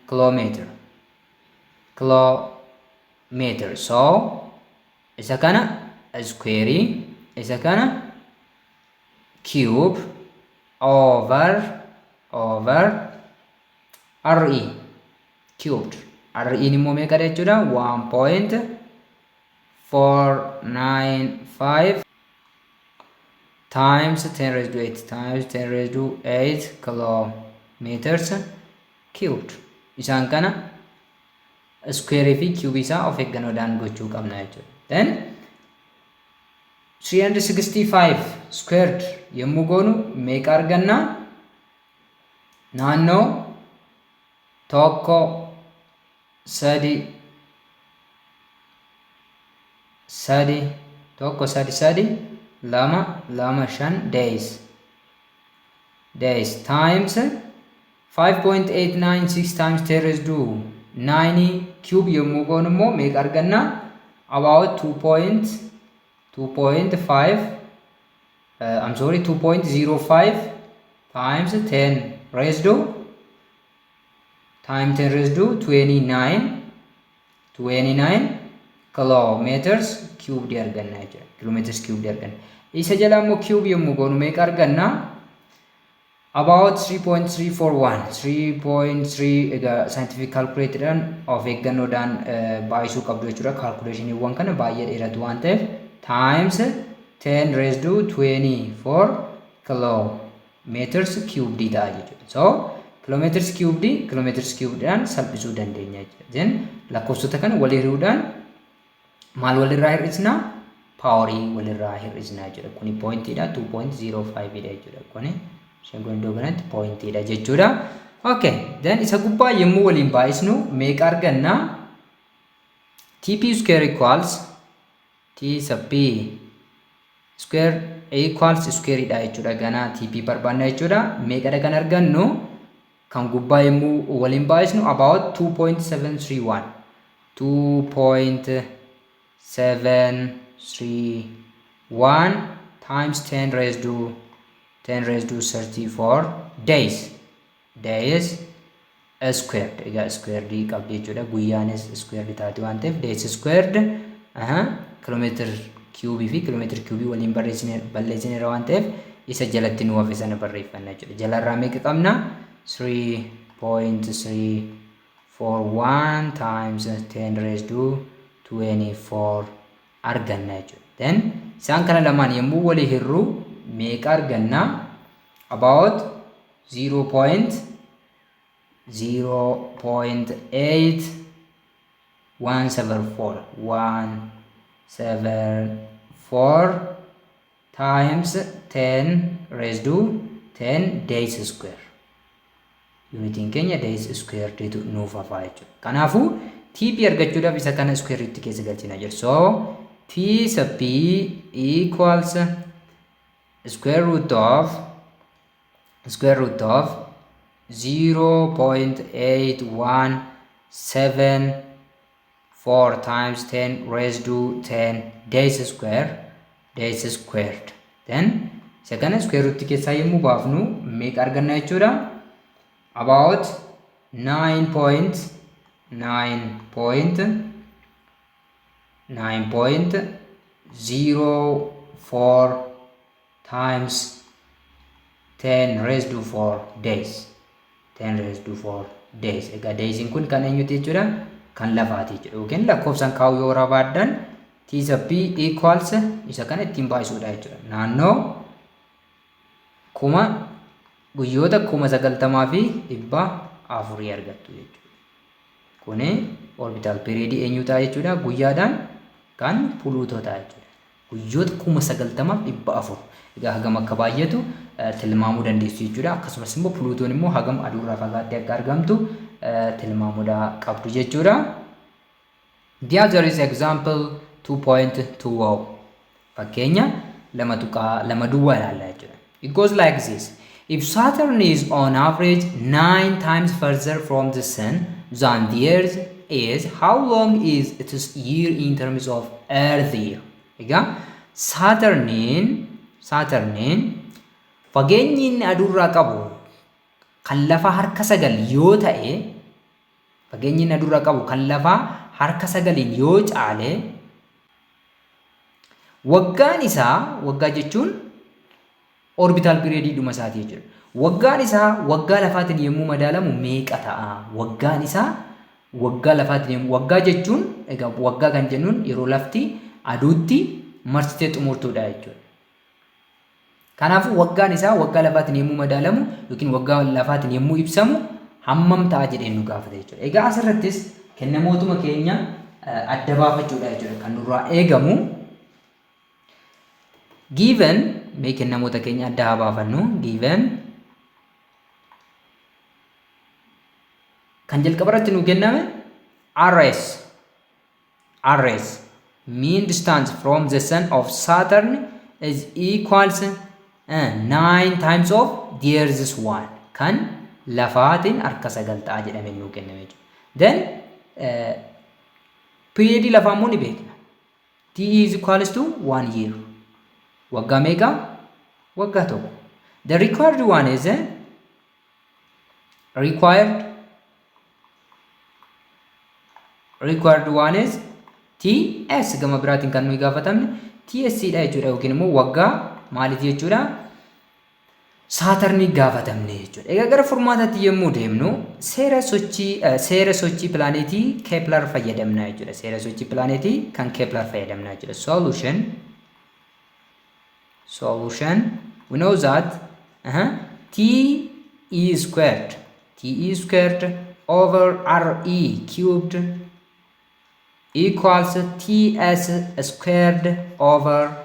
Speaker 1: kilometer. So isa kana square, isa kana cube over RE cubed. RE ni immoo meeqa jechuudha 1.495 times 10 raised to 8 times 10 raised to 8 kilometers cubed. Isaan kana square fi cube isaa of eeggannoodhaan gochuu qabna jechuudha. Then 365 squared yemmuu goonu meeqa arganna? Naannoo tokko sadi lama shan days times 5.896 times 10 raised to 9 cube yemmuu goonu immoo meeqa arganna? About 2.05 times 10 raised to 29 kilometers cubed arganna jechuudha. Kilometers cubed arganna. Isa jala immoo cube yemmuu goonu meeqa arganna? About 3.341 egaa scientific calculator of eeggannoodhaan baay'isuu qabdu jechuudha. Calculationiiwwan kana baay'ee dheeratu waan ta'eef times 10 raised to 24 kilometers cubed ta'a jechuudha. So kilometers cubedhaan salphisuu dandeenya jechuudha. Then lakkoofsota kana wal hiriuudhaan maal walirraa hir'isna? Paawarii walirraa hir'isna jechuudha. Kuni pointiidha 2.05 dha jechuudha. Kuni shangoon iddoo kanatti pointiidha jechuudha. Okay, then isa gubbaa yemmuu waliin baay'isnu meeqa arganna? TP square equals T sub P square equals square dha jechuudha. Ganaa TP barbaanna jechuudha. Meeqadha kan argannu kan gubbaa yommuu waliin baay'isnu about 2.731 2.731 times 10 raised to 34 days squared. Egaa squared qabdi jechuudha. Guyyaanis squared taati waan ta'eef days squared kilomeetira kiubii fi kilomeetira kiubii waliin balleessineera waan ta'eef isa jalatti nu hafe sana barreeffanna jechuudha. Jalarraa meeqa qabna? 3.341 times 10 raised to 24 arganna jechuudha. Then isaan kana lamaan yommuu walii hirru meeqa arganna? About 0.174 times 10 raised to 10 days square. Unitiin keenya days square ditu nuuf hafaa jechuudha. Kanaafuu TP argachuudhaaf isa kana square itti keessa galchina jechuudha. So T sub P equals square root of 0.8174 times 10 raised to 10 days squared. Then isa kana square root keessaa yommuu baafnu meeqa arganna jechuudha? About 9.04 times 10 raised to 4 days. 10 raised to 4 days. Egaa daysiin kun kan eenyuti jechuudha? Kan lafaati jechuudha. Yookiin lakkoofsaan kaa'uu yoo barbaaddan T sub P equals isa kana ittiin baay'isuudha jechuudha. Naannoo guyyoota 9,940 argattu jechuudha. Kuni orbital period eenyu ta'a jechuudha? Guyyaadhaan kan Pluutoo ta'a jechuudha. Guyyoota 9,940. Egaa hagam akka baay'atu tilmaamuu dandeessu jechuudha. Akkasumas immoo Pluutoon immoo hagam aduurraa fagaattee akka argamtu tilmaamuu qabdu jechuudha. The other is example 2.20. Fakkeenya lama duwwaa ilaalla jechuudha. It goes like this. If Saturn is on average 9 times further from the Sun than the Earth is, how long is its year in terms of Earth year? Egaa Saturniin fageenyi inni aduurraa qabu kan lafaa harka 9 yoo ta'e, fageenyi inni aduurraa qabu kan lafaa harka 9 yoo caale, waggaan isaa, waggaa jechuun orbital period dhuma isaati jechuudha. Waggaan isaa waggaa lafaatiin yommuu madaalamu meeqa ta'a? Waggaan isaa waggaa lafaatiin, waggaa jechuun egaa waggaa kan jennuun yeroo lafti aduutti marsitee xumurtuudha jechuudha. Kanaafuu waggaan isaa waggaa lafaatiin yommuu madaalamu yookiin waggaa lafaatiin yommuu ibsamu hammam ta'a jedhee nu gaafata jechuudha. Egaa asirrattis kennamootuma keenya adda baafachuudha jechuudha kan nurraa eegamu. Given mee kennamoota keenya adda haa baafannu. Given kan jalqaba irratti nu kenname RS mean distance from the sun of Saturn is equals 9 times of the Earth's one kan lafaatiin harka 9 ta'a jedhame nu kenname jechuudha. Then period lafaa immoo ni beekna. T is equals to 1 year. Waggaa meeqa? Waggaa tokko. The required one is required one is TS gama biraatiin kan nuyi gaafatamne TSC dha jechuudha. Yookiin immoo waggaa maaliiti jechuudha? Saatarnii gaafatamne jechuudha. Egaa gara furmaataatti yommuu deemnu seera sochii pilaanetii Kepler fayyadamna jechuudha. Seera sochii pilaanetii kan Kepler fayyadamna jechuudha. Solution we know that T E squared over RE cubed equals TS squared over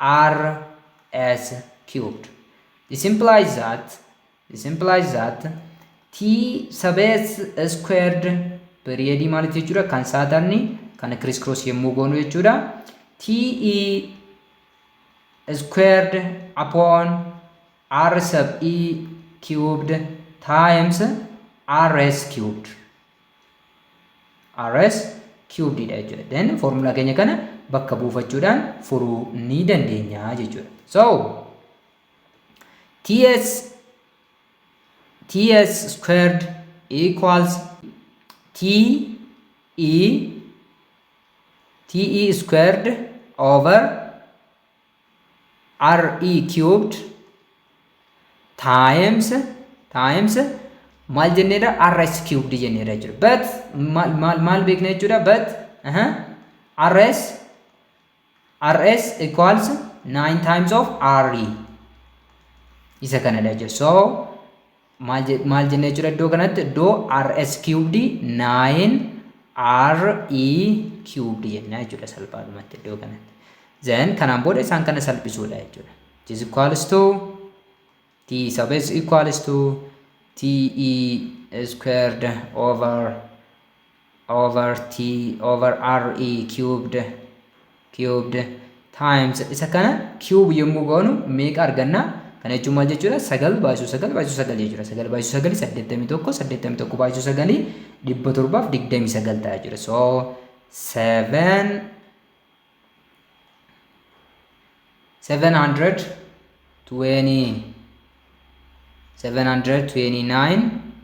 Speaker 1: RS cubed. This implies that T sub S squared period maaliti jechuudha kan Saturn kana criss cross yommuu goonu jechuudha. TE squared upon r sub e cubed times rs cubed. rs cubed dha jechuudha. Then formula keenya kana bakka buufachuudhaan furuu ni dandeenya jechuudha. So ts squared equals te squared over re cubed times maal jenneedha rs cubed jenneedha jechuudha. But maal beekna jechuudha. But rs equals 9 times of re isa kanadha jechuudha. So maal jenna jechuudha iddoo kanatti iddoo rs cubed 9 re cubed jenna jechuudha salphaadhumatti iddoo kanatti. Then kanaan booda isaan kana salphisuudha jechuudha. Which is equals to t sub s equals to te squared over re cubed times isa kana cube yommuu goonu meeqa arganna? Kana jechuun maal jechuudha? 9 baay'isuu 9 jechuudha. 9 baay'isuu 9 81 baay'isuu 9 729 ta'a jechuudha. So 729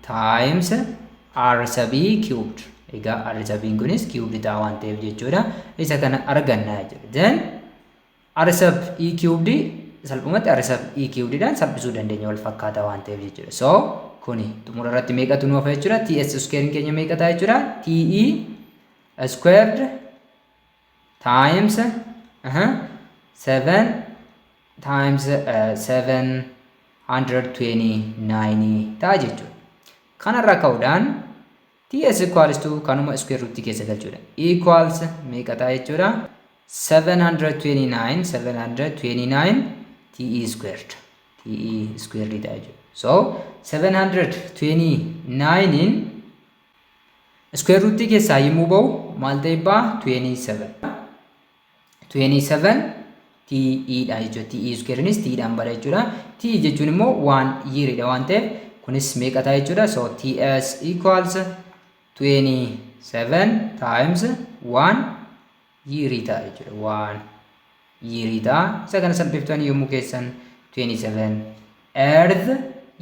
Speaker 1: times r sub e cubed. Egaa r sub e kunis cubed ta'a waan ta'eef jechuudha. Isa kana arganna jechuudha. Then r sub e cubed salphumatti r sub e cubed dhaan salphisuu dandeenya wal fakkaataa waan ta'eef jechuudha. So kuni xumura irratti meeqatu nuuf jechuudha? ts squared keenya meeqa ta'a jechuudha? te squared times 7 times 729 ta'a jechuudha. Kanarraa ka'uudhaan ts equals to kanuma square root keessa galchuudha. Equals meeqa ta'a jechuudha? 729 te squared ta'a jechuudha. So 729 in square root keessaa yommuu ba'u maal ta'e ba'a? 27 te dha jechuudha. te squarenis te dhaan bada jechuudha. te jechuun immoo 1 year dha waan ta'eef kunis meeqa ta'a jechuudha? So ts equals 27 times 1 year ta'a jechuudha. 1 year ta'a. Isa kana salphiftan yommuu keessan 27 earth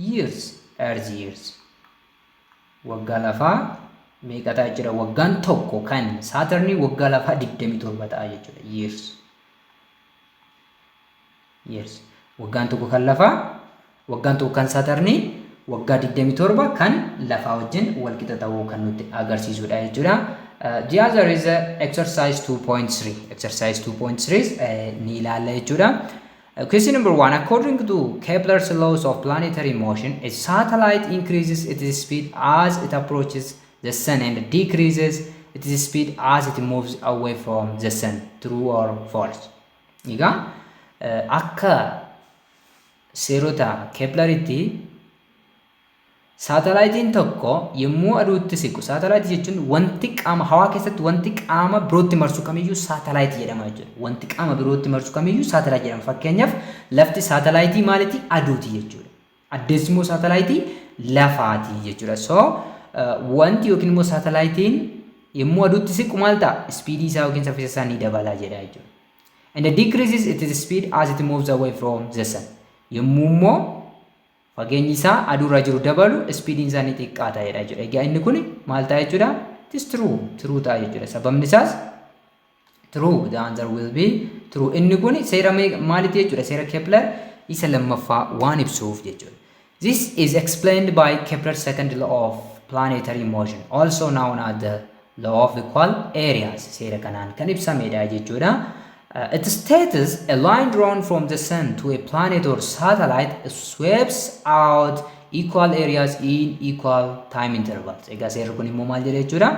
Speaker 1: years waggaa lafaa meeqa ta'a jechuudha? Waggaan tokko kan Saaturnii waggaa lafaa 27 ta'a jechuudha. years waggaan tokko kan lafaa waggaan tokko kan Saaturnii waggaa 27 kan lafaa wajjin wal qixa ta'uu kan nutti agarsiisudha jechuudha. The other is exercise 2.3. Exercise 2.3 ni ilaalla jechuudha. Question number 1. According to Kepler's laws of planetary motion, a satellite increases its speed as it approaches the sun and decreases its speed as it moves away from the sun. True or false? Egaa akka seerota Kepleritti saatalaayitiin tokko yommuu aduutti siqu, saatalaayitii jechuun wanti qaama hawaa keessatti wanti qaama birootti marsu kamiyyuu saatalaayitii jedhama jechuudha. Wanti qaama birootti marsu kamiyyuu saatalaayitii jedhama. Fakkeenyaaf lafti saatalaayitii maaliiti? Aduuti jechuudha. Addeessi immoo saatalaayitii lafaati jechuudha. So wanti yookiin immoo saatalaayitiin yommuu aduutti siqu maal ta'a? Ispiidii isaa yookiin saffisa isaa ni dabala jedha jechuudha. And it decreases its speed as it moves away from the sun. Yommuu immoo fageenyi isaa aduurra jiru dabalu ispiidiin isaa ni xiqqaata jechuudha. Egaa inni kun maal ta'a jechuudha? It is true ta'a jechuudha. Sababni isaas true. The answer will be true. Inni kun seera maaliiti jechuudha? Seera Kepler isa lammaffaa waan ibsuuf jechuudha. This is explained by Kepler's second law of planetary motion, also known as the law of equal areas. Seera kanaan kan ibsamedha jechuudha. It states a line drawn from the sun to a planet or satellite sweeps out equal areas in equal time intervals. Egaa seerri kun immoo maal jedha jechuudha?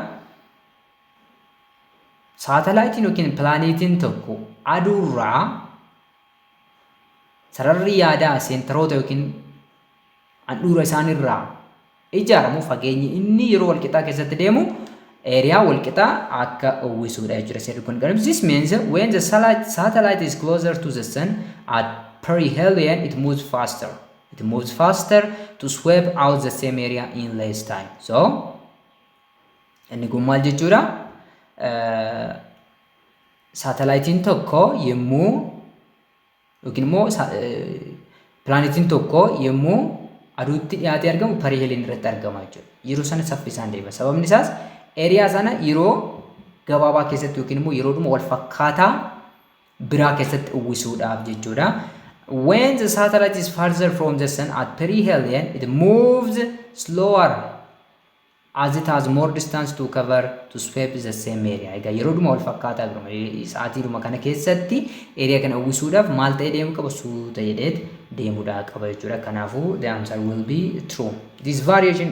Speaker 1: Saatalaayitiin yookiin pilaaneetiin tokko aduurraa sararri yaadaa seenteroota yookiin handhuura isaanirraa ijaaramu fageenyi inni yeroo walqixaa keessatti deemu area walqixa akka uwwisuudha jechuudha seerri kun garuu this means when the satellite is closer to the sun at perihelion it moves faster to sweep out the same area in less time. So inni kun maal jechuudha satellitein tokko yemmuu yookiin immoo plaanetiin tokko yemmuu aduutti dhiyaatee argamu perihelion irratti argama jechuudha. Yeroo sana saffisaan deema. Sababni isaas area sana yeroo gabaabaa keessatti yookiin immoo yeroodhuma wal fakkaataa biraa keessatti uwwisuudhaaf jechuudha. When the satellite is farther from the sun at perihelion, it moves slower as it has more distance to cover to sweep the same area. Egaa yeroodhuma wal fakkaataa biruma sa'aatiidhuma kana keessatti area kana uwwisuudhaaf maal ta'ee deemu qaba suuta jedheet deemuudhaa qaba jechuudha. Kanaafuu the answer will be true. This variation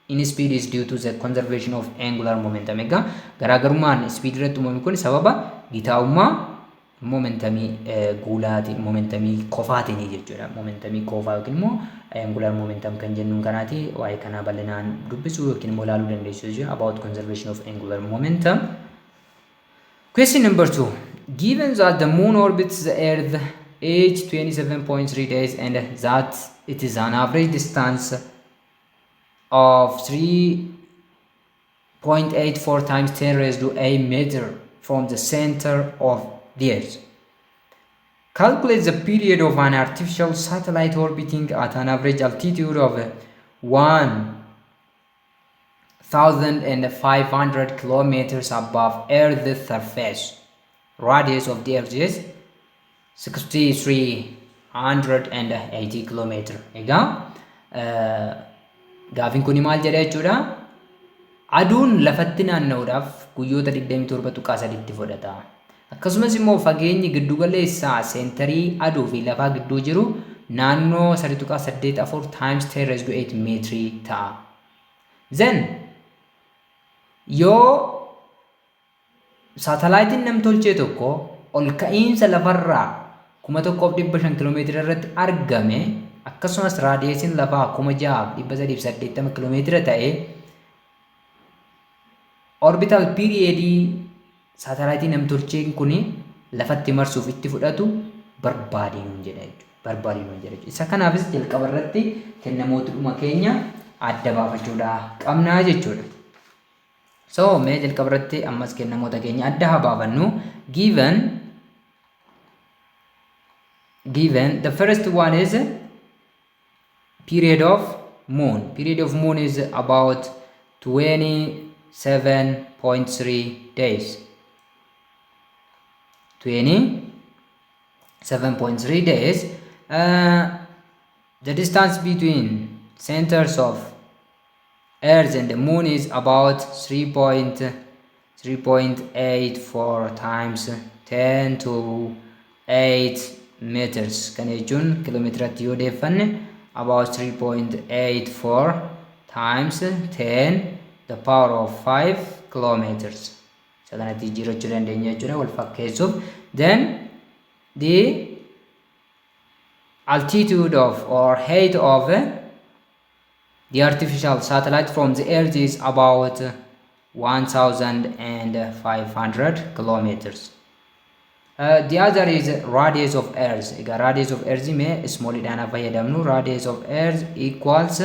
Speaker 1: in speed is due to the conservation of angular momentum. Egaa garaagarummaan speed irratti uumame kun sababa gitaa'ummaa momentamii guulaatiin momentamii kofaatiin jechuudha. Momentamii kofaa yookiin immoo angular momentum kan jennuun kanaati. Waa'ee kanaa bal'inaan dubbisuu yookiin immoo ilaaluu dandeessu jechuudha about conservation of angular momentum. Question number 2. Given that the moon orbits the earth each 27.3 days and that it is an average distance of 3.84 times 10 raised to 8 meter from the center of the earth. Calculate the period of an artificial satellite orbiting at an average altitude of 1,500 kilometers above Earth's surface. Radius of the Earth is 6,380 kilometers. Egaa gaafiin kun maal jedha jechuudha? Aduun lafatti naanna'uudhaaf guyyoota 27.3 fudhata. Akkasumas immoo fageenyi giddu galeessaa seentarii aduu fi lafaa gidduu jiru naannoo 3.84 times 10 raised to 8 meetrii ta'a. Then yoo saatalaayitiin namtolchee tokko ol ka'iinsa lafarraa 1,500 kiiloomeetira irratti argame akkasumas raadiyeesiin lafaa 6,380 kiiloomeetira ta'e orbital periodii saatalaayitii namtolcheen kun lafatti marsuuf itti fudhatu barbaadinuun jedha jechuudha. Isa kanaafis jalqaba irratti kennamootuma keenya adda baafachuudha qabnaa jechuudha. So mee jalqaba irratti ammas kennamoota keenya adda haa baafannu. Given the first one is period of moon. Period of moon is about 27.3 days. 27.3 days. The distance between centers of Earth and the moon is about 3.84 times 10 to 8 meters. Kan jechuun kiiloomeetiratti yoo deeffanne about 3.84 times 10 the power of 5 kilometers. Saganatti jirachuu dandeenya jechuudha wal fakkeessuuf. Then the altitude of or height of the artificial satellite from the Earth is about 1,500 kilometers. The other is radius of Earth. Radius of Earth may small idana fayyadamnu. Radius of Earth equals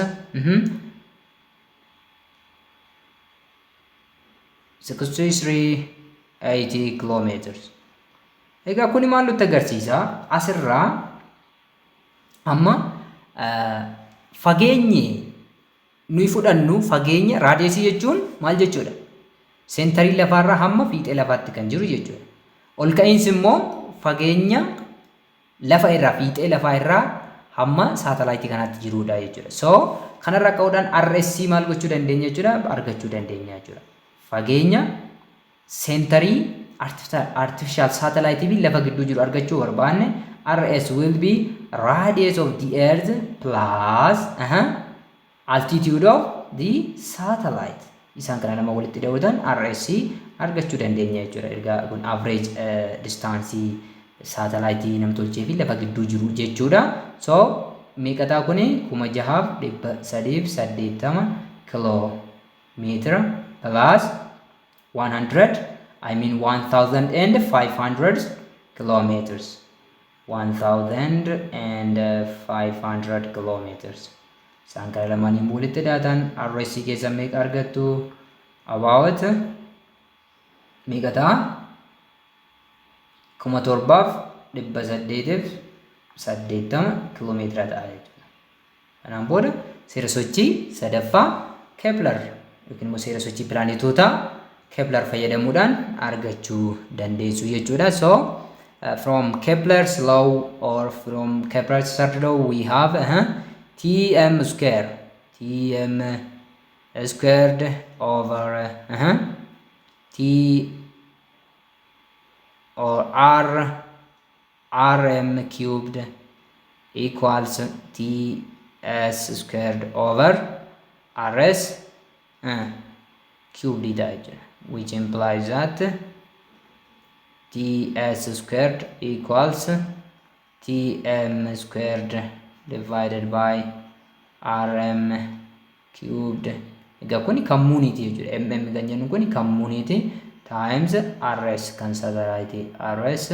Speaker 1: 6,380 kilometers. Egaa kuni maal nutti agarsiisa? Asirraa amma fageenyi nuyi fudhannu fageenya raadiyeesii jechuun maal jechuudha? Seentarii lafaarraa hamma fiixee lafaatti kan jiru jechuudha. Ol ka'iinsi immoo fageenya lafa irraa fiixee lafaa irraa hamma saatalaayitii kanaatti jirudha jechuudha. So kanarraa ka'uudhaan RSC maal gochuu dandeenya jechuudha? Argachuu dandeenya jechuudha. Fageenya seentarii artificial satellite fi lafa gidduu jiru argachuu barbaanne RS will be radius of the earth plus altitude of the satellite. Isaan kana nama walitti daawwatan RSC argachuu dandeenya jechuudha. Ergaa kun average distance satellite namtolchee fi lafa gidduu jiru jechuudha. So meeqataa kuni 6,380 kiiloomeetira plus 100 I mean 1500 kilometers. 1500 kilometers. Isaan kana lamaaniin walitti daatan RS keessa meeqa argattu? About meeqa ta'a? 7880 kiiloomeetira ta'a jechuudha. Kanaan booda seera sochii sadaffaa Kepler yookiin immoo seera sochii pilaanetootaa Kepler fayyadamuudhaan argachuu dandeessu jechuudha. So from Kepler's law or from Kepler's third law we have Tm square squared over T or Rm cubed equals Ts squared over Rs cubed theta, which implies that Ts squared equals Tm squared divided by Rm cubed. Egaa kuni community jechuudha. Mm kan jennu kuni community times Rs kan satellite Rs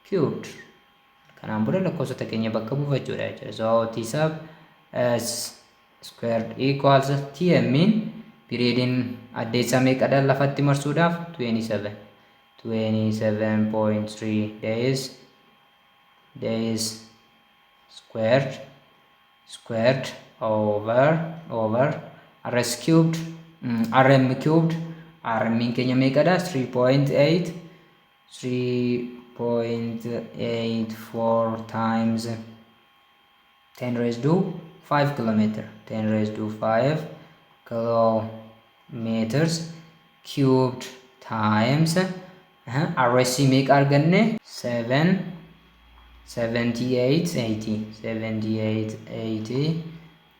Speaker 1: cubed. Kanaan booda lakkoofsota keenya bakka buufachuudha jechuudha. So T sub S squared equals Tm in periodiin addeessaa meeqadha lafatti marsuudhaaf 27.3 days squared over Rs cubed Rm cubed. Rm keenya meeqadha? 3.84 times 10 raised to 5 kilometer. 10 raised to 5 kilometers cubed times Rs meeqa arganne? 7880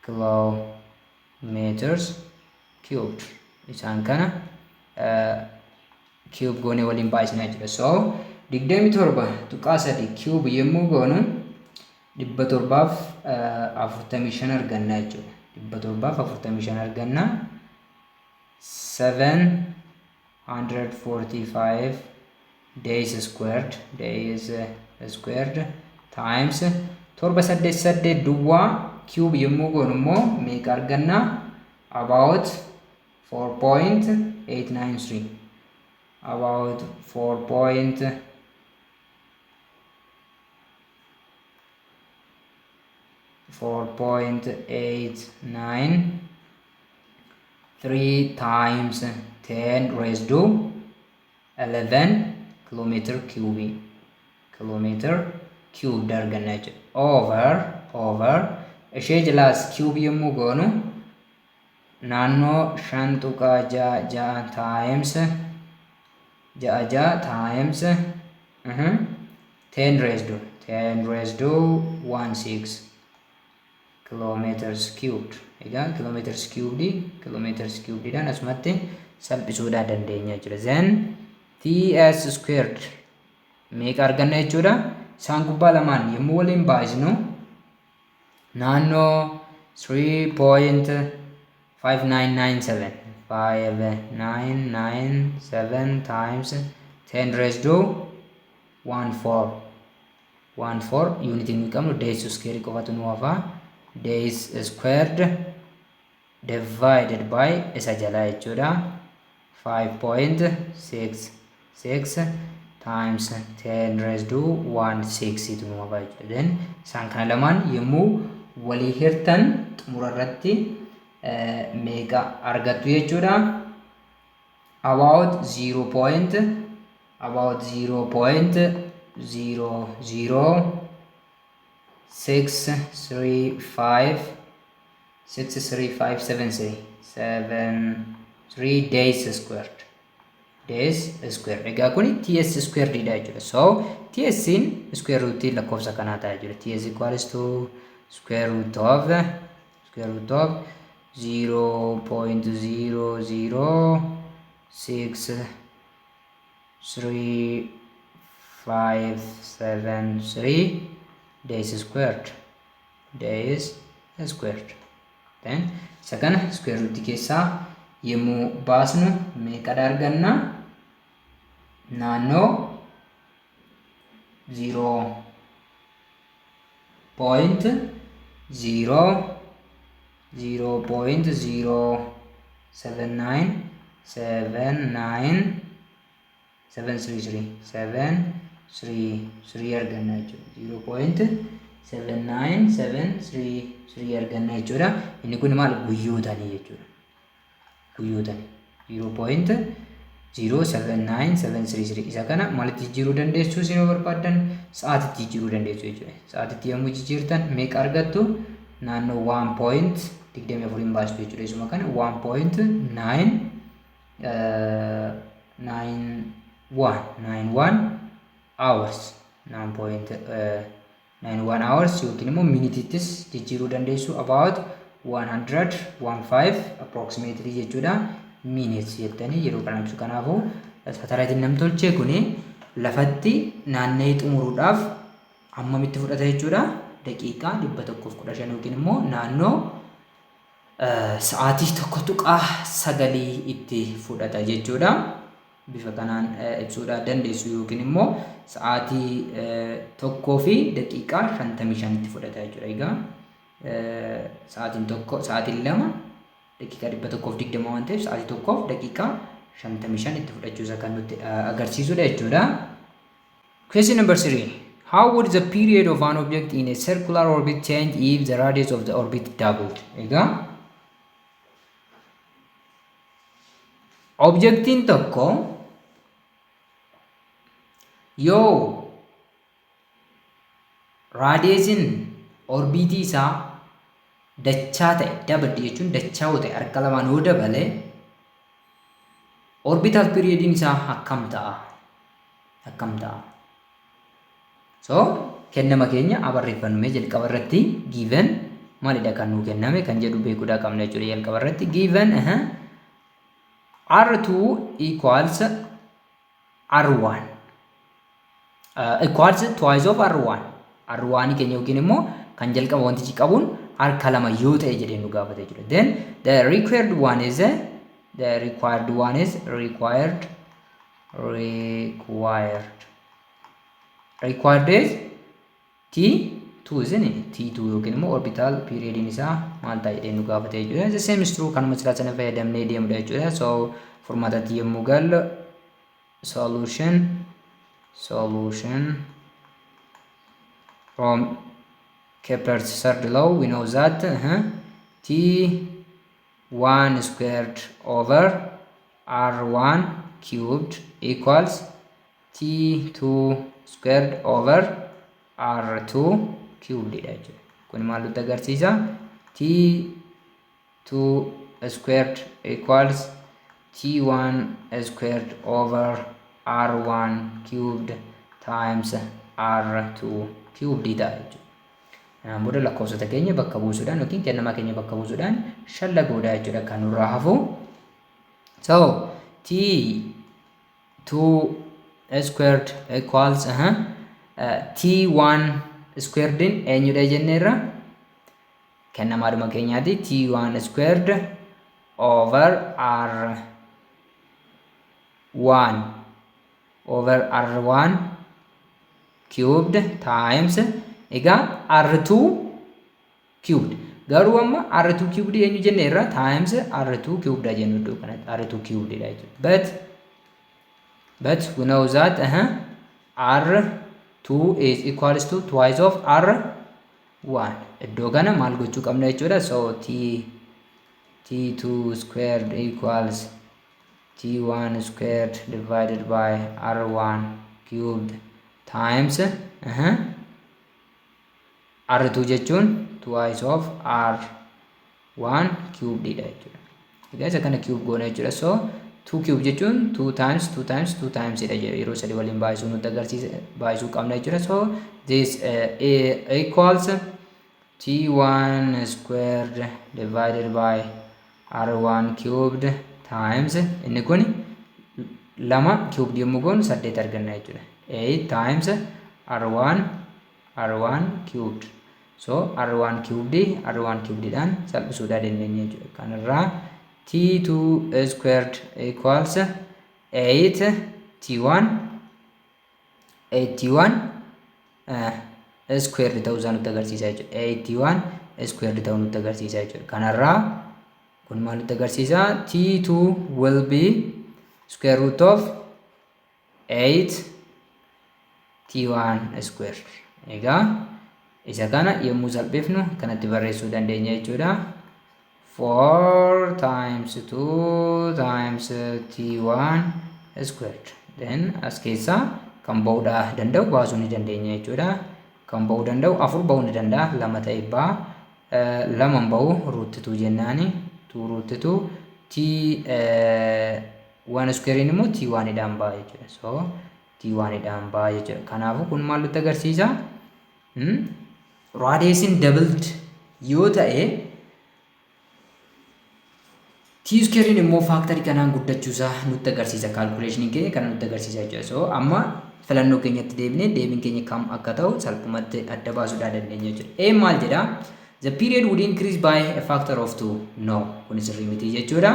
Speaker 1: kilometers cubed. Isaan kana cube goone waliin baay'isnaa jechuudha. So 27.3 cube yommuu goonu 745 arganna jechuudha. 745 arganna 745 days squared times 788 duwwaa cube yommuu goonu immoo meeqa arganna? About 4.893 about 4.893 times 10 raised to 11 kilometer cube arganna jechuudha. Over ishee jalaas cube yommuu goonu naannoo 5.6 times 10 raised to 16 kilometers cubed. Egaa kilometers cubed dhaan asumatti salphisuudhaa dandeenya jechuudha. Then Ts squared meeqa arganna jechuudha? Isaan gubbaa lamaan yommuu waliin baay'isnu naannoo 3.5997 times 10 raised to 14 unit inni qabnu days square qofatu nu hafa. Days squared divided by isa jalaa jechuudha 5.66 times 10 raised to 16 tu nu hafa jechuudha. Then isaan kana lamaan yommuu walii hirtan xumura irratti meeqa argattu jechuudha? About 0.0063573 days squared. Egaa kuni Ts squared dha jechuudha. So Ts in square root lakkoofsa kanaa ta'a jechuudha. Ts equals to square root of 0.0063573 days squared. Then isa kana square root keessaa yommuu baasnu meeqadha arganna? Naannoo 0.0007973 arganna jechuudha. 0.7973 arganna jechuudha. Inni kun maal? Guyyootanii jechuudha. Guyyootanii 0.07973 isa kana maalitti jijjiiruu dandeessu isin yoo barbaaddan? Sa'aatitti jijjiiruu dandeessu jechuudha. Sa'aatitti yommuu jijjiirtan meeqa argattu? Naannoo 1.24 baastu jechuudha. Isuma kana 1.91 hours 9.91 hours yookiin immoo minitiittis jijjiiruu dandeessu about 115 approximately jechuudha. Minutes jettanii yeroo kana ibsu. Kanaafuu saatalaayitiin namtolchee kun lafatti naanna'ee xumuruudhaaf hammamitti fudhata jechuudha? Daqiiqaa 115 yookiin immoo naannoo sa'aatii 1.9 itti fudhata jechuudha. Bifa kanaan ibsuudhaaf dandeessu yookiin immoo sa'aatii 1 fi daqiiqaa 55 itti fudhata jechuudha. Egaa sa'aatiin 2 daqiiqaa 120 waan ta'eef sa'aatii 1 daqiiqaa 55 itti fudhachuu isaa kan nutti agarsiisudha jechuudha. Question number 3. How would the period of an object in a circular orbit change if the radius of the orbit doubled? Egaa objectiin tokko yoo raadiyeesiin orbiitii isaa dachaa ta'e, dabal jechuun dachaa ta'e harka lamaan yoo dabale orbital periodiin isaa akkam ta'a? So kennama keenya abarreeffannumee jalqaba irratti given maalidha kan nuu kenname kan jedhu beekuudhaa qabna jechuudha. Jalqaba irratti given R2 equals R1 equals twice of R1. R1 keenya yookiin immoo kan jalqaba wantichi qabuun harka lama yoo ta'e jedhee nu gaafate jechuudha. Then the required one is required is T2 isn't it? T2 yookiin immoo orbital periodin isaa maal ta'a jedhee nu gaafate jechuudha. The same is true kanuma silaa sana fayyadamnee deemudha jechuudha. So furmaatatti yommuu gallu solution from Kepler's third law we know that T1 squared over R1 cubed equals T2 squared over R2 cubed dha jechuudha. Kun maal nutti agarsiisa? T2 squared equals T1 squared over R1 cubed times R2 cubed dha jechuudha. Booda lakkoofsota keenya bakka buusuudhaan yookiin kennamaa keenya bakka buusuudhaan shallaguudha jechuudha kan nurraa hafu. So T2 squared equals T1 squared in eenyudha jenneerra? Kennamaadhuma keenyaati. T1 squared over R1 cubed times egaa R2 cubed garuu amma R2 cubed eenyu jenneerra? Times R2 cubed jennu iddoo kanatti R2 cubed dha jechuudha. But we know that R2 is equals to twice of R1. Iddoo kana maal gochuu qabna jechuudha. So T2 squared equals T1 squared divided by R1 cubed times R2 jechuun twice of R1 cubed dha jechuudha. Egaa isa kana cube goona jechuudha. So 2 cube jechuun 2 times 2 times 2 times dha jedha. Yeroo sadii waliin baay'isuu nutti agarsiisa. Baay'isuu qabna jechuudha. So this equals T1 squared divided by R1 cubed times inni kun lama cubed yommuu goonu 8 arganna jechuudha. 8 times R1 cubed. So R1 cubed dhaan salphisuudhaa dandeenya jechuudha. Kanarraa t2 squared equals 8t1 squared ta'uu isaa nutti agarsiisa jechuudha. 8t1 squared ta'uu nutti agarsiisa jechuudha. Kanarraa kun maal nutti agarsiisa? t2 will be square root of 8t1 squared. Egaa isa kana yommuu salphifnu kanatti barreessuu dandeenya jechuudha. 4 times 2 times t1 squared. Then as keessaa kan ba'uudha danda'u baasuu ni dandeenya jechuudha. Kan ba'uu danda'u 4 ba'uu ni danda'a. 2 ta'e ba'a. 2 ba'u root 2 jennaani. 2 root 2 t1 square immoo t1 dhaan ba'a jechuudha. So t1 dhaan ba'a jechuudha. Kanaafuu kun maal nutti agarsiisa? Radius'n doubled yoo ta'e t square immoo factory kanaan guddachuusaa nutti agarsiisa. Calculation keenya kana nutti agarsiisa jechuudha. So amma filannoo keenyatti deebinee deebiin keenya kam akka ta'u salphumatti adda baasuudhaan dandeenya jechuudha. A maal jedha? The period would increase by a factor of 2. No, kun sirrii miti jechuudha.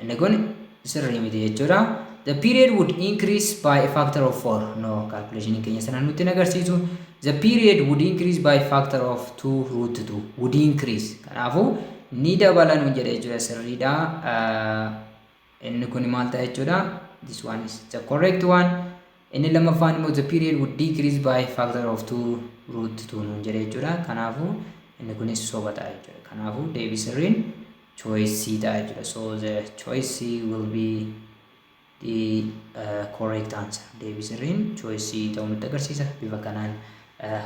Speaker 1: Inni kun sirrii miti jechuudha. The period would increase by a factor of 4. No, calculation keenya sana nutti agarsiisu. The period would increase by a factor of 2 root 2. Would increase. Kanaafuu ni dabala nu jedha jechuudha. Sirriidha. Inni kun maal ta'a jechuudha? This one is the correct one. Inni lammaffaan immoo the period would decrease by a factor of 2 root 2 nu jedha jechuudha. Kanaafuu inni kunis soba ta'a jechuudha. Kanaafuu deebii sirriin choice C ta'a jechuudha. So the choice C will be the correct answer. Deebii sirriin choice C ta'uu nutti agarsiisa. Bifa kanaan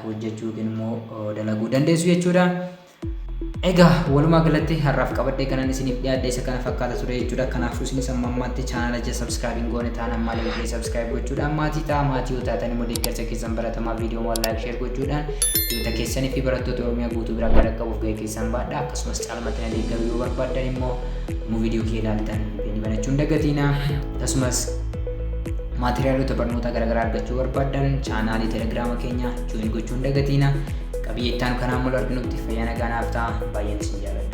Speaker 1: hojjechuu yookiin immoo dalaguu dandeessu jechuudha. Egaa walumaa galatti har'aaf qabadhee kanan isiniif dhiyaadhe isa kana fakkaata ture jechuudha. Kanaafuu isinis amma ammaatti chaanala ija subscribe goone taanaan maaliif illee subscribe gochuudhaan maatii ta'a. Maatii yoo taatan immoo deeggarsa keessan baratamaa viidiyoo waan like share gochuudhaan hiriyoota keessanii fi barattoota Oromiyaa guutuu bira akka dhaqqabuuf gahee keessan baadha. Akkasumas caalmatti na deeggaruu yoo barbaaddan immoo viidiyoo kee ilaaltan beeni banachuu hin dagatina. Akkasumas maateriaalota barnoota garaagaraa argachuu barbaaddan chaanaalii telegiraama keenya join gochuu hin dagatina. Qabiyyee itti aanu kanaan mul'atu nutti fayyaa nagaa naaf ta'a. Baay'een isin jaalladha.